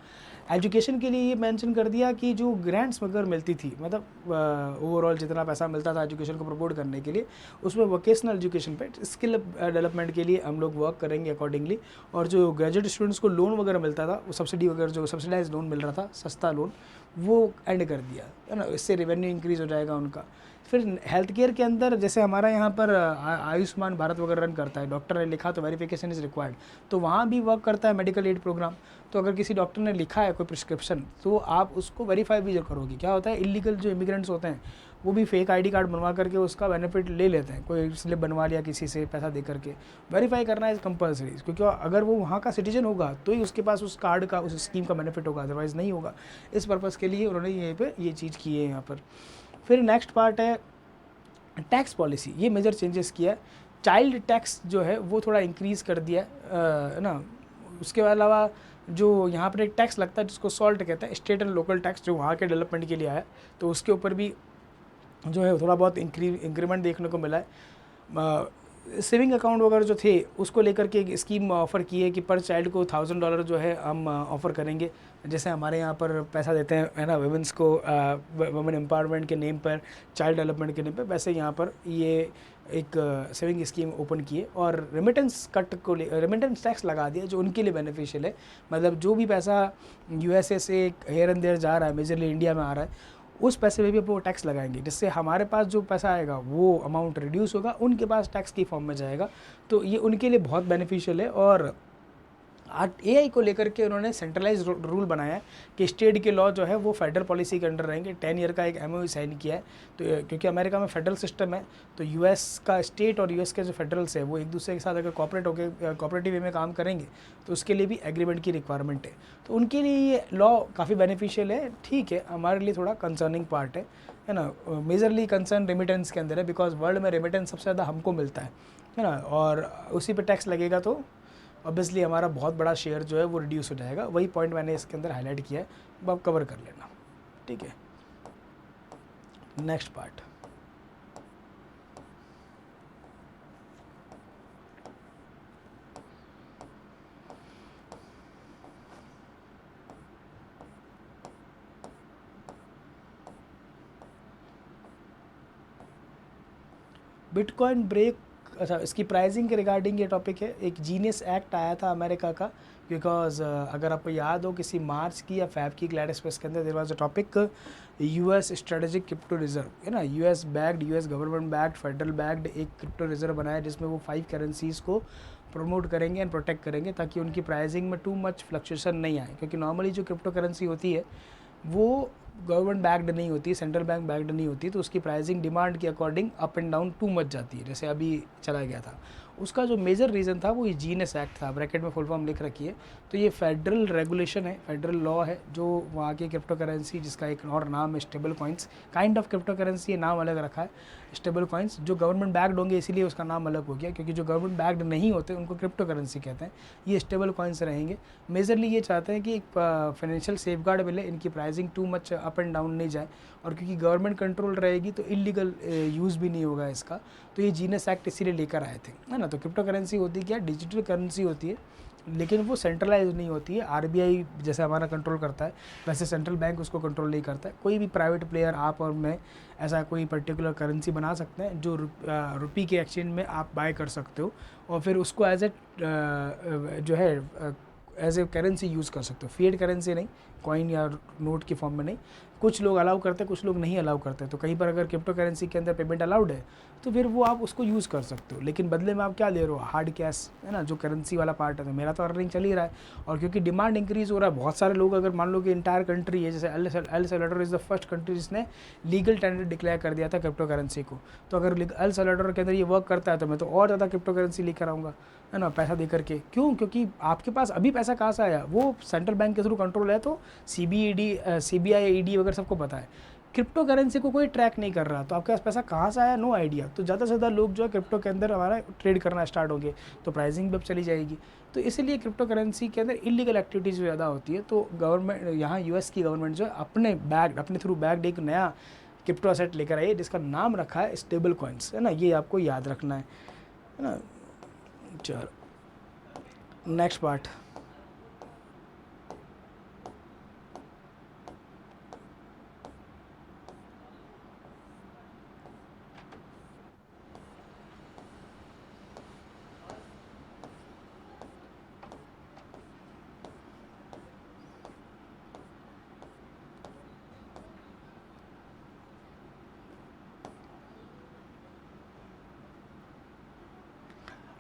एजुकेशन के लिए ये मेंशन कर दिया कि जो ग्रांट्स वगैरह मिलती थी, मतलब ओवरऑल जितना पैसा मिलता था एजुकेशन को प्रमोट करने के लिए, उसमें वोकेशनल एजुकेशन पे स्किल डेवलपमेंट के लिए हम लोग वर्क करेंगे अकॉर्डिंगली। और जो ग्रेजुएट स्टूडेंट्स को लोन वगैरह मिलता था, वो सब्सिडी वगैरह जो सब्सिडाइज लोन मिल रहा था, सस्ता लोन, वो एंड कर दिया, है ना। इससे रेवेन्यू इंक्रीज़ हो जाएगा उनका। फिर हेल्थ केयर के अंदर जैसे हमारा यहाँ पर आयुष्मान भारत वगैरह रन करता है, डॉक्टर ने लिखा तो वेरिफिकेशन इज़ रिक्वायर्ड, तो वहाँ भी वर्क करता है मेडिकल एड प्रोग्राम। तो अगर किसी डॉक्टर ने लिखा है कोई प्रिस्क्रिप्शन तो आप उसको वेरीफाई भी करोगे। क्या होता है, इलीगल जो इमिग्रेंट्स होते हैं वो भी फेक आईडी कार्ड बनवा करके उसका बेनिफिट ले लेते हैं, कोई स्लिप बनवा लिया किसी से पैसा दे करके। वेरीफाई करना इज़ कंपलसरी, क्योंकि अगर वो वहाँ का सिटीजन होगा तो ही उसके पास उस कार्ड का, उस स्कीम का बेनिफिट होगा, अदरवाइज़ नहीं होगा। इस पर्पज़ के लिए उन्होंने यहीं पर ये चीज़ की है यहाँ पर। फिर नेक्स्ट पार्ट है टैक्स पॉलिसी, ये मेजर चेंजेस किया है। चाइल्ड टैक्स जो है वो थोड़ा इंक्रीज़ कर दिया है ना। उसके अलावा जो यहाँ पर एक टैक्स लगता है जिसको सॉल्ट कहते हैं, स्टेट एंड लोकल टैक्स, जो वहाँ के डेवलपमेंट के लिए आया, तो उसके ऊपर भी जो है थोड़ा बहुत इंक्रीमेंट देखने को मिला है। सेविंग अकाउंट वगैरह जो थे उसको लेकर के एक स्कीम ऑफ़र की है कि पर चाइल्ड को $1000 जो है हम ऑफ़र करेंगे। जैसे हमारे यहाँ पर पैसा देते हैं, है ना, वुमेंस को वुमेन एम्पावरमेंट के नेम पर, चाइल्ड डेवलपमेंट के नेम पर, वैसे यहाँ पर ये एक सेविंग स्कीम ओपन की है। और रेमिटेंस कट को रेमिटेंस टैक्स लगा दिया जो उनके लिए बेनिफिशियल है। मतलब जो भी पैसा यूएसए से हेयर एंड देयर जा रहा है, मेजरली इंडिया में आ रहा है, उस पैसे पे भी वो टैक्स लगाएंगे, जिससे हमारे पास जो पैसा आएगा वो अमाउंट रिड्यूस होगा, उनके पास टैक्स की फॉर्म में जाएगा। तो ये उनके लिए बहुत बेनिफिशियल है। और एआई को लेकर के उन्होंने सेंट्रलाइज रूल बनाया है कि स्टेट के लॉ जो है वो फेडरल पॉलिसी के अंडर रहेंगे। 10 ईयर का एक एमओयू साइन किया है। तो क्योंकि अमेरिका में फेडरल सिस्टम है, तो यूएस का स्टेट और यूएस के जो फेडरल्स है वो एक दूसरे के साथ अगर कॉपरेटिव वे में काम करेंगे तो उसके लिए भी एग्रीमेंट की रिक्वायरमेंट है। तो उनके लिए ये लॉ काफ़ी बेनिफिशियल है। ठीक है, हमारे लिए थोड़ा कंसर्निंग पार्ट है ना। मेजरली कंसर्न रेमिटेंस के अंदर है, बिकॉज वर्ल्ड में रेमिटेंस सबसे ज़्यादा हमको मिलता है ना, और उसी पे टैक्स लगेगा तो ऑब्वियसली हमारा बहुत बड़ा शेयर जो है वो रिड्यूस हो जाएगा। वही पॉइंट मैंने इसके अंदर हाईलाइट किया है, अब आप कवर कर लेना, ठीक है। नेक्स्ट पार्ट, बिटकॉइन ब्रेक अच्छा, इसकी प्राइसिंग के रिगार्डिंग ये टॉपिक है। एक जीनियस एक्ट आया था अमेरिका का, बिकॉज अगर आपको याद हो किसी मार्च की या फैब की क्लैड एक्सप्रेस के अंदर there was a topic US strategic crypto reserve, है ना, US backed, US government backed, federal backed एक क्रिप्टो रिजर्व बनाया जिसमें वो 5 करेंसीज़ को प्रमोट करेंगे एंड प्रोटेक्ट करेंगे ताकि उनकी प्राइसिंग में टू मच फ्लक्चुएशन नहीं आए, क्योंकि नॉर्मली जो क्रिप्टो करेंसी होती है वो गवर्नमेंट बैक्ड नहीं होती, सेंट्रल बैंक बैक्ड नहीं होती, तो उसकी प्राइसिंग डिमांड के according up and down too much जाती है, जैसे अभी चला गया था। उसका जो मेजर रीज़न था वो ये जीएनएस एक्ट था, ब्रैकेट में फुल फॉर्म लिख रखी है। तो ये फेडरल रेगुलेशन है, फेडरल लॉ है, जो वहाँ की क्रिप्टो करेंसी, जिसका एक और नाम है stable coins, kind of crypto currency है, नाम अलग रखा है स्टेबल कॉइन्स। जो गवर्नमेंट बैक्ड होंगे इसीलिए उसका नाम अलग हो गया, क्योंकि जो गवर्नमेंट बैक्ड नहीं होते उनको क्रिप्टो करेंसी कहते हैं। ये स्टेबल कॉइन्स रहेंगे। मेजरली ये चाहते हैं कि एक फाइनेंशियल सेफगार्ड मिले, इनकी pricing too much up and down नहीं जाए, और क्योंकि गवर्नमेंट कंट्रोल रहेगी तो इलीगल यूज़ भी नहीं होगा इसका। तो ये जीनियस एक्ट इसीलिए लेकर आए थे, है ना। तो क्रिप्टो करेंसी होती क्या, डिजिटल करेंसी होती है, लेकिन वो सेंट्रलाइज नहीं होती है। आरबीआई जैसे हमारा कंट्रोल करता है वैसे सेंट्रल बैंक उसको कंट्रोल नहीं करता है। कोई भी प्राइवेट प्लेयर, आप और मैं, ऐसा कोई पर्टिकुलर करेंसी बना सकते हैं जो रुपी के एक्सचेंज में आप बाय कर सकते हो, और फिर उसको एज ए जो है एज ए करेंसी यूज़ कर सकते हो। फिएट करेंसी नहीं, कॉइन या नोट की फॉर्म में नहीं। कुछ लोग अलाउ करते हैं, कुछ लोग नहीं अलाउ करते। तो कहीं पर अगर क्रिप्टो करेंसी के अंदर पेमेंट अलाउड है तो फिर वो आप उसको यूज़ कर सकते हो, लेकिन बदले में आप क्या ले रहे हो, हार्ड कैश, है ना, जो करेंसी वाला पार्ट है। तो मेरा तो अर्निंग चल ही रहा है, और क्योंकि डिमांड इंक्रीज़ हो रहा है, बहुत सारे लोग, अगर मान लो कि इंटायर कंट्री है, जैसे L Salvador is the first country जिसने लीगल टेंडर डिक्लेयर कर दिया था क्रिप्टो करेंसी को। तो अगर एल सैल्वाडोर के अंदर ये वर्क करता है तो मैं तो और ज़्यादा क्रिप्टो करेंसी लेकर आऊँगा, है ना, पैसा दे करके। क्यों? क्योंकि आपके पास अभी पैसा कहाँ से आया, वो सेंट्रल बैंक के थ्रू कंट्रोल है, तो सीबीआई, ईडी वगैरह सबको पता है। क्रिप्टो करेंसी को कोई ट्रैक नहीं कर रहा, तो आपके पास पैसा कहाँ से आया, नो आइडिया। तो ज़्यादा से ज़्यादा लोग जो है क्रिप्टो के अंदर हमारा ट्रेड करना स्टार्ट होंगे, तो प्राइसिंग भी अब चली जाएगी। तो इसीलिए क्रिप्टो करेंसी के अंदर इलीगल एक्टिविटीज़ ज़्यादा होती है। तो गवर्नमेंट, यहाँ यूएस की गवर्नमेंट जो है अपने थ्रू बैक्ड एक नया क्रिप्टो असेट लेकर आई है जिसका नाम रखा है स्टेबल कॉइन्स, है ना। ये आपको याद रखना है ना। चलो नेक्स्ट पार्ट।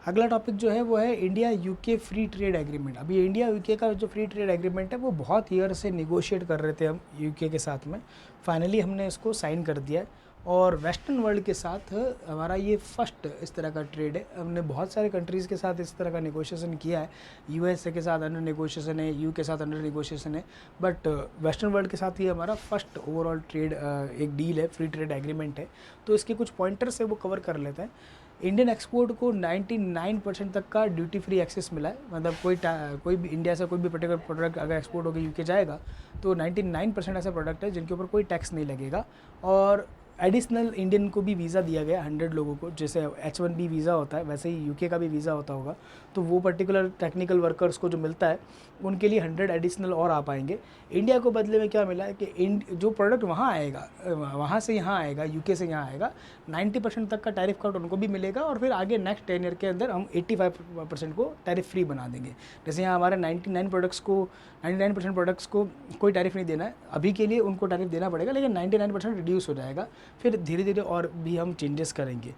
अगला टॉपिक जो है वो है India UK free trade agreement. अभी इंडिया यूके का जो फ्री ट्रेड एग्रीमेंट है वो बहुत ईयर से निगोशिएट कर रहे थे हम यूके के साथ में। फाइनली हमने इसको साइन कर दिया है, और वेस्टर्न वर्ल्ड के साथ हमारा ये फर्स्ट इस तरह का ट्रेड है। हमने बहुत सारे कंट्रीज़ के साथ इस तरह का नेगोशिएशन किया है। यूएसए के साथ अंडर नेगोशिएशन है, यू के साथ अंडर नेगोशिएशन है, बट वेस्टर्न वर्ल्ड के साथ ये हमारा फर्स्ट ओवरऑल ट्रेड एक डील है, फ्री ट्रेड एग्रीमेंट है। तो इसके कुछ पॉइंटर्स है वो कवर कर लेते हैं। इंडियन एक्सपोर्ट को 99% तक का ड्यूटी फ्री एक्सेस मिला है, मतलब कोई भी इंडिया से कोई भी पर्टिकुलर प्रोडक्ट अगर एक्सपोर्ट होकर यूके जाएगा तो 99% ऐसे प्रोडक्ट है जिनके ऊपर कोई टैक्स नहीं लगेगा। और एडिशनल इंडियन को भी वीज़ा दिया गया 100 लोगों को, जैसे H1B वीज़ा होता है वैसे ही यूके का भी वीज़ा होता होगा। तो वो पर्टिकुलर टेक्निकल वर्कर्स को जो मिलता है उनके लिए 100 एडिशनल और आ पाएंगे। इंडिया को बदले में क्या मिला है कि जो प्रोडक्ट वहाँ आएगा, वहाँ से यहाँ आएगा, यूके से यहाँ आएगा, 90% तक का टैरिफ कट उनको भी मिलेगा, और फिर आगे नेक्स्ट 10 ईयर के अंदर हम 85% को टैरिफ फ्री बना देंगे। जैसे यहाँ हमारे 99% प्रोडक्ट्स को कोई टैरिफ नहीं देना है, अभी के लिए उनको टैरिफ देना पड़ेगा, लेकिन 99% रिड्यूस हो जाएगा। फिर धीरे धीरे और भी हम चेंजेस करेंगे।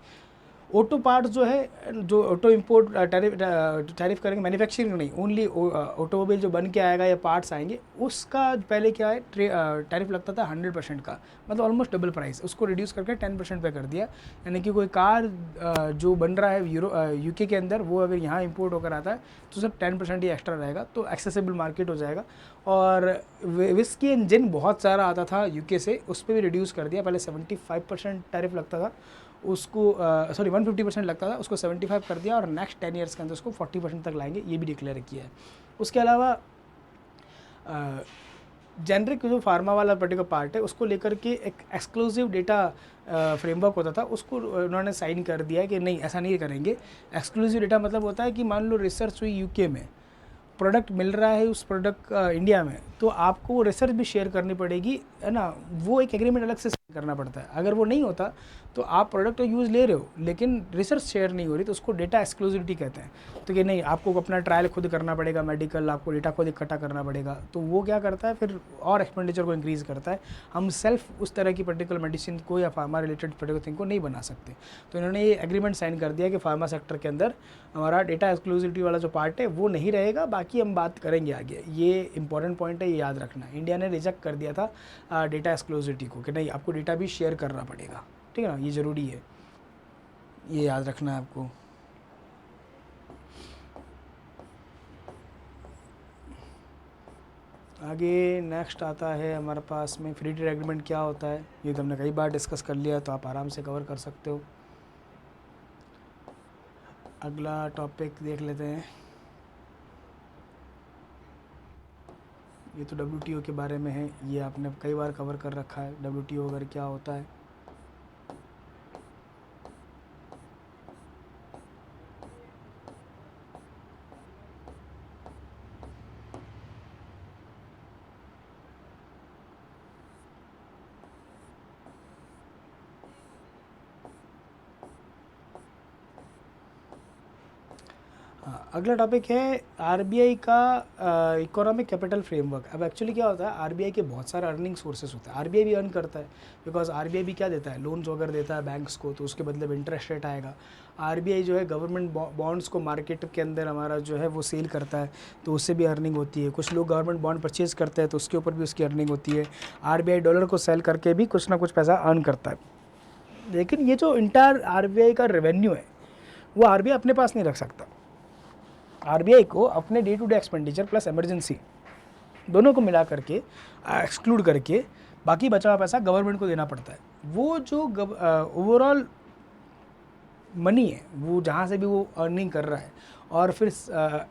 ऑटो पार्ट्स जो है, जो ऑटो इंपोर्ट टैरिफ करेंगे, मैन्युफैक्चरिंग नहीं, ओनली ऑटोमोबाइल जो बन के आएगा या पार्ट्स आएंगे उसका पहले क्या है टैरिफ लगता था 100% का, मतलब ऑलमोस्ट डबल प्राइस, उसको रिड्यूस करके 10% पे कर दिया। यानी कि कोई कार जो बन रहा है यूके के अंदर, वो अगर यहाँ इंपोर्ट होकर आता है तो सिर्फ 10% ही एक्स्ट्रा रहेगा, तो एक्सेसिबल मार्केट हो जाएगा। और विस्की इंजन बहुत सारा आता था यूके से, उस पर भी रिड्यूस कर दिया। पहले 75% टैरिफ लगता था, उसको 150% लगता था, उसको 75 कर दिया, और नेक्स्ट 10 ईयर्स के अंदर उसको 40% तक लाएंगे, ये भी डिक्लेयर किया है। उसके अलावा जेनरिक जो फार्मा वाला पर्टिकुलर पार्ट है उसको लेकर के एक एक्सक्लूसिव डेटा फ्रेमवर्क होता था, उसको उन्होंने साइन कर दिया है कि नहीं, ऐसा नहीं करेंगे। एक्सक्लूसिव डेटा मतलब होता है कि मान लो रिसर्च हुई यूके में, प्रोडक्ट मिल रहा है उस प्रोडक्ट इंडिया में, तो आपको वो रिसर्च भी शेयर करनी पड़ेगी, है ना। वो एक एग्रीमेंट अलग से करना पड़ता है। अगर वो नहीं होता तो आप प्रोडक्ट तो यूज़ ले रहे हो लेकिन रिसर्च शेयर नहीं हो रही, तो उसको डेटा एक्सक्लूसिविटी कहते हैं। तो कि नहीं, आपको अपना ट्रायल खुद करना पड़ेगा, मेडिकल आपको डेटा खुद इकट्ठा करना पड़ेगा, तो वो क्या करता है फिर और एक्सपेंडिचर को इंक्रीज़ करता है। हम सेल्फ उस तरह की पर्टिकुलर मेडिसिन को या फार्मा रिलेटेड पर्टिकुलर थिंग को नहीं बना सकते। तो इन्होंने ये एग्रीमेंट साइन कर दिया कि फार्मा सेक्टर के अंदर हमारा डेटा एक्सक्लूसिविटी वाला जो पार्ट है वो नहीं रहेगा, बाकी हम बात करेंगे आगे। ये इंपॉर्टेंट पॉइंट है, ये याद रखना। इंडिया ने रिजेक्ट कर दिया था डेटा एक्सक्लूसिविटी को कि नहीं, आपको डेटा भी शेयर करना पड़ेगा, ठीक है ना, ये ज़रूरी है, ये याद रखना है आपको। आगे नेक्स्ट आता है हमारे पास में फ्री ट्रेड एग्रीमेंट क्या होता है। ये तो हमने कई बार डिस्कस कर लिया, तो आप आराम से कवर कर सकते हो। अगला टॉपिक देख लेते हैं। ये तो WTO के बारे में है, ये आपने कई बार कवर कर रखा है। WTO अगर क्या होता है, हाँ, अगला टॉपिक है RBI का इकोनॉमिक कैपिटल फ्रेमवर्क। अब एक्चुअली क्या होता है, RBI के बहुत सारे अर्निंग सोर्सेस होते हैं। RBI भी अर्न करता है, बिकॉज RBI भी क्या देता है, लोन्स वगैरह देता है बैंक्स को, तो उसके बदले में इंटरेस्ट रेट आएगा। RBI जो है गवर्नमेंट बॉन्ड्स को मार्केट के अंदर हमारा जो है वो सेल करता है, तो उससे भी अर्निंग होती है। कुछ लोग गवर्नमेंट बॉन्ड परचेज करते हैं, तो उसके ऊपर भी उसकी अर्निंग होती है। RBI डॉलर को सेल करके भी कुछ ना कुछ पैसा अर्न करता है। लेकिन ये जो इंटायर RBI का रेवेन्यू है वो RBI अपने पास नहीं रख सकता। RBI को अपने day to day expenditure plus emergency दोनों को मिला करके एक्सक्लूड करके बाकी बचा हुआ पैसा गवर्नमेंट को देना पड़ता है। वो जो ओवरऑल मनी है वो जहाँ से भी वो अर्निंग कर रहा है और फिर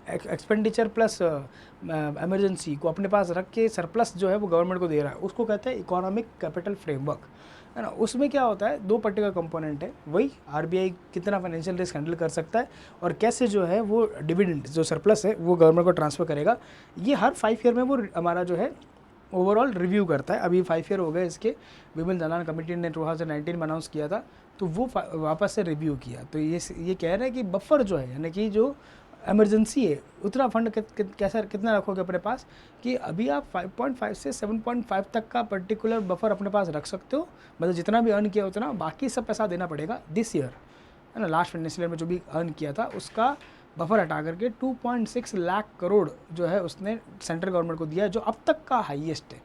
एक्सपेंडिचर प्लस इमरजेंसी को अपने पास रख के सरप्लस जो है वो गवर्नमेंट को दे रहा है, उसको कहते हैं इकोनॉमिक कैपिटल फ्रेमवर्क, है ना। उसमें क्या होता है, दो पर्टिकुलर कंपोनेंट है, वही RBI कितना फाइनेंशियल रिस्क हैंडल कर सकता है और कैसे जो है वो डिविडेंड जो सरप्लस है वो गवर्नमेंट को ट्रांसफ़र करेगा। ये हर 5 ईयर में वो हमारा जो है ओवरऑल रिव्यू करता है। अभी 5 ईयर हो गए इसके, विमल दलाल कमेटी ने 2019 में अनाउंस किया था, तो वो वापस से रिव्यू किया। तो ये कह रहे हैं कि बफर जो है, यानी कि जो इमरजेंसी है, उतना फंड कैसा कितना रखोगे अपने पास कि अभी आप 5.5 से 7.5 तक का पर्टिकुलर बफर अपने पास रख सकते हो। मतलब जितना भी अर्न किया उतना, बाकी सब पैसा देना पड़ेगा दिस ईयर, है ना। लास्ट फाइनेंशियल ईयर में जो भी अर्न किया था उसका बफर हटा करके 2.6 लाख करोड़ जो है उसने सेंट्रल गवर्नमेंट को दिया है, जो अब तक का हाईएस्ट है।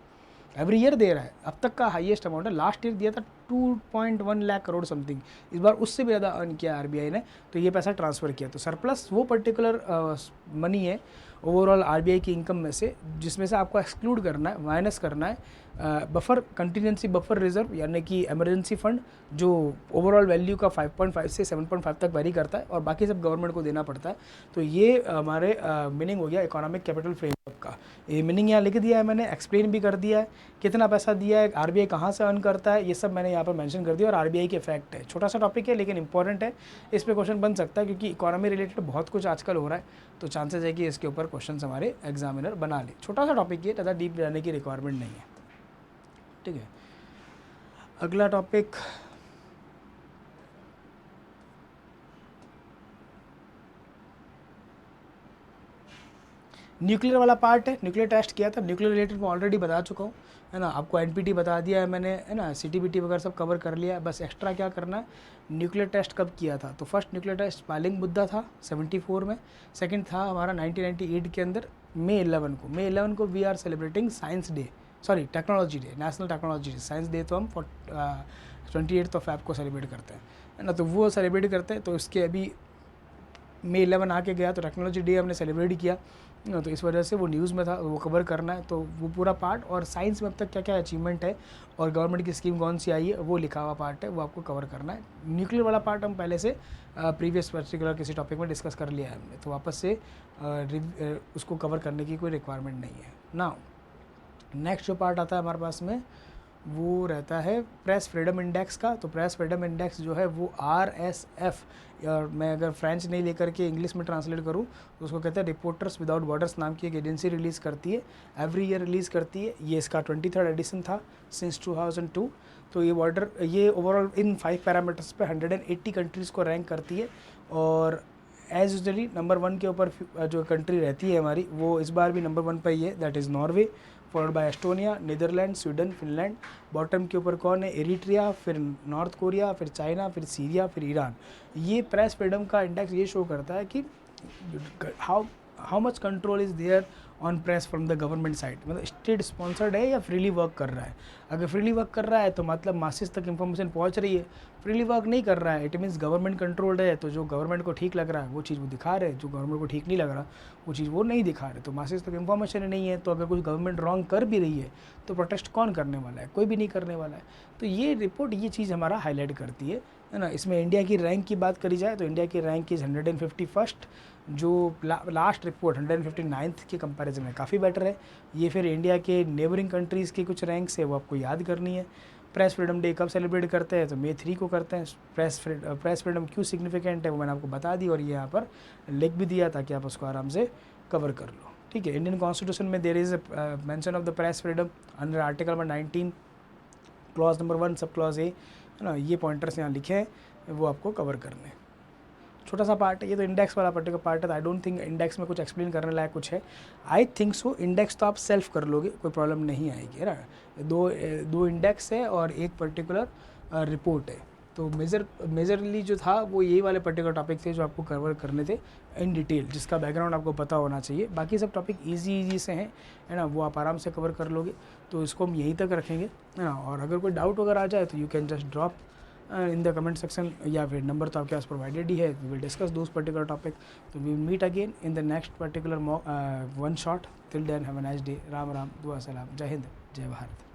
एवरी ईयर दे रहा है, अब तक का हाईएस्ट अमाउंट है। लास्ट ईयर दिया था 2.1 लाख करोड़ समथिंग, इस बार उससे भी ज़्यादा अर्न किया RBI ने, तो ये पैसा ट्रांसफ़र किया। तो सरप्लस वो पर्टिकुलर मनी है ओवरऑल RBI की इनकम में से, जिसमें से आपको एक्सक्लूड करना है, माइनस करना है बफर, कंटिजेंसी बफर रिजर्व, यानी कि इमरजेंसी फंड, जो ओवरऑल वैल्यू का 5.5 से 7.5 तक वेरी करता है और बाकी सब गवर्नमेंट को देना पड़ता है। तो ये हमारे मीनिंग हो गया इकोनॉमिक कैपिटल फ्रेमवर्क का। ये मीनिंग यहाँ लिख दिया है मैंने, एक्सप्लेन भी कर दिया है कितना पैसा दिया है, RBI कहाँ से अर्न करता है, ये सब मैंने यहाँ पर मेंशन कर दिया, और RBI के इफेक्ट है। छोटा सा टॉपिक है लेकिन इंपॉर्टेंट है, इस पर क्वेश्चन बन सकता है क्योंकि इकोनॉमी रिलेटेड बहुत कुछ आजकल हो रहा है, तो चांसेस है कि इसके ऊपर क्वेश्चन हमारे एग्जामिनर बना ले। छोटा सा टॉपिक है, ज़्यादा डीप जाने की रिक्वायरमेंट नहीं है, ठीक है। अगला टॉपिक न्यूक्लियर वाला पार्ट है। न्यूक्लियर टेस्ट किया था, न्यूक्लियर रिलेटेड मैं ऑलरेडी बता चुका हूँ, है ना। आपको NPT बता दिया है मैंने, है ना, CTBT वगैरह सब कवर कर लिया है। बस एक्स्ट्रा क्या करना है, न्यूक्लियर टेस्ट कब किया था, तो first nuclear test Paling Buddha था 74 में, सेकंड था हमारा 1998 के अंदर May 11 को we are celebrating science day, sorry technology day, national technology day. Science day तो हम 28 Feb को सेलिब्रेट करते हैं, है ना, तो वो सेलिब्रेट करते हैं। तो इसके अभी May 11 आके गया तो टेक्नोलॉजी डे हमने सेलिब्रेट किया, तो इस वजह से वो न्यूज़ में था, वो कवर करना है। तो वो पूरा पार्ट, और साइंस में अब तक क्या क्या अचीवमेंट है और गवर्नमेंट की स्कीम कौन सी आई है वो लिखा हुआ पार्ट है, वो आपको कवर करना है। न्यूक्लियर वाला पार्ट हम पहले से प्रीवियस पर्टिकुलर किसी टॉपिक में डिस्कस कर लिया है हमने, तो वापस से उसको कवर करने की कोई रिक्वायरमेंट नहीं है ना। नेक्स्ट जो पार्ट आता है हमारे पास में वो रहता है प्रेस फ्रीडम इंडेक्स का। तो प्रेस फ्रीडम इंडेक्स जो है वो RSF, और मैं अगर फ्रेंच नहीं लेकर के इंग्लिश में ट्रांसलेट करूँ तो उसको कहते हैं रिपोर्टर्स विदाउट बॉर्डर्स नाम की एक एजेंसी रिलीज़ करती है, एवरी ईयर रिलीज़ करती है। ये इसका 23rd एडिशन था सिंस 2002। तो ये ओवरऑल इन 5 पैरामीटर्स पे 180 कंट्रीज़ को रैंक करती है। और एज यूजली नंबर 1 के ऊपर जो कंट्री रहती है हमारी, वो इस बार भी नंबर 1 पर ही है, that is Norway, followed by Estonia, Netherland, Sweden, Finland. Bottom के ऊपर कौन है? एरिट्रिया, फिर नॉर्थ कोरिया, फिर चाइना, फिर सीरिया, फिर ईरान। ये प्रेस फ्रीडम का इंडेक्स ये शो करता है कि how much control is there on press from the government side, मतलब स्टेट स्पॉन्सर्ड है या फ्रीली वर्क कर रहा है। अगर फ्रीली वर्क कर रहा है तो मतलब मासिस तक इंफॉर्मेशन पहुंच रही है। फ्रीली वर्क नहीं कर रहा है इट मीन्स गवर्नमेंट कंट्रोल्ड है, तो जो गवर्नमेंट को ठीक लग रहा है वो चीज़ वो दिखा रहे हैं, जो गवर्नमेंट को ठीक नहीं लग रहा वो चीज़ वो नहीं दिखा रहे। तो मासिस तक इंफॉर्मेशन ही नहीं है, तो अगर कुछ गवर्नमेंट रॉन्ग कर भी रही है तो प्रोटेस्ट कौन करने वाला है? कोई भी नहीं करने वाला है। तो ये रिपोर्ट ये चीज़ हमारा हाईलाइट करती है ना। इसमें इंडिया की रैंक की बात करी जाए तो इंडिया की रैंक इज़ 151st, जो लास्ट रिपोर्ट 159th के कंपैरिजन में काफ़ी बेटर है। ये फिर इंडिया के नेबरिंग कंट्रीज़ की कुछ रैंक्स है वो आपको याद करनी है। प्रेस फ्रीडम डे कब सेलिब्रेट करते हैं? तो May 3 को करते हैं। प्रेस फ्रीडम क्यों सिग्निफिकेंट है वो मैंने आपको बता दी, और ये यहाँ पर लिख भी दिया ताकि आप उसको आराम से कवर कर लो। ठीक है, इंडियन कॉन्स्टिट्यूशन में there is mention of the press freedom under article number 19 clause number 1 sub clause A, है ना। ये पॉइंटर्स यहाँ लिखे हैं, वो आपको कवर करने हैं। छोटा सा पार्ट है ये, तो इंडेक्स वाला पर्टिकुलर पार्ट है। आई डोंट थिंक इंडेक्स में कुछ एक्सप्लेन करने लायक कुछ है। आई थिंक सो इंडेक्स तो आप सेल्फ कर लोगे, कोई प्रॉब्लम नहीं आएगी, है ना। दो इंडेक्स है और एक पर्टिकुलर रिपोर्ट है। तो मेजरली जो था वो यही वाले पर्टिकुलर टॉपिक थे जो आपको कवर करने थे इन डिटेल, जिसका बैकग्राउंड आपको पता होना चाहिए। बाकी सब टॉपिक इजी से हैं, है ना, वो आप आराम से कवर कर लोगे। तो इसको हम यहीं तक रखेंगे, है ना। और अगर कोई डाउट वगैरह आ जाए तो you can just drop in the comment section, या फिर नंबर तो आपके पास प्रोवाइडेड ही है। We will discuss those particular topic. तो we will meet again in the next particular one shot. Till then have a nice day. Ram Ram, दुआ सलाम, जय हिंद, जय भारत।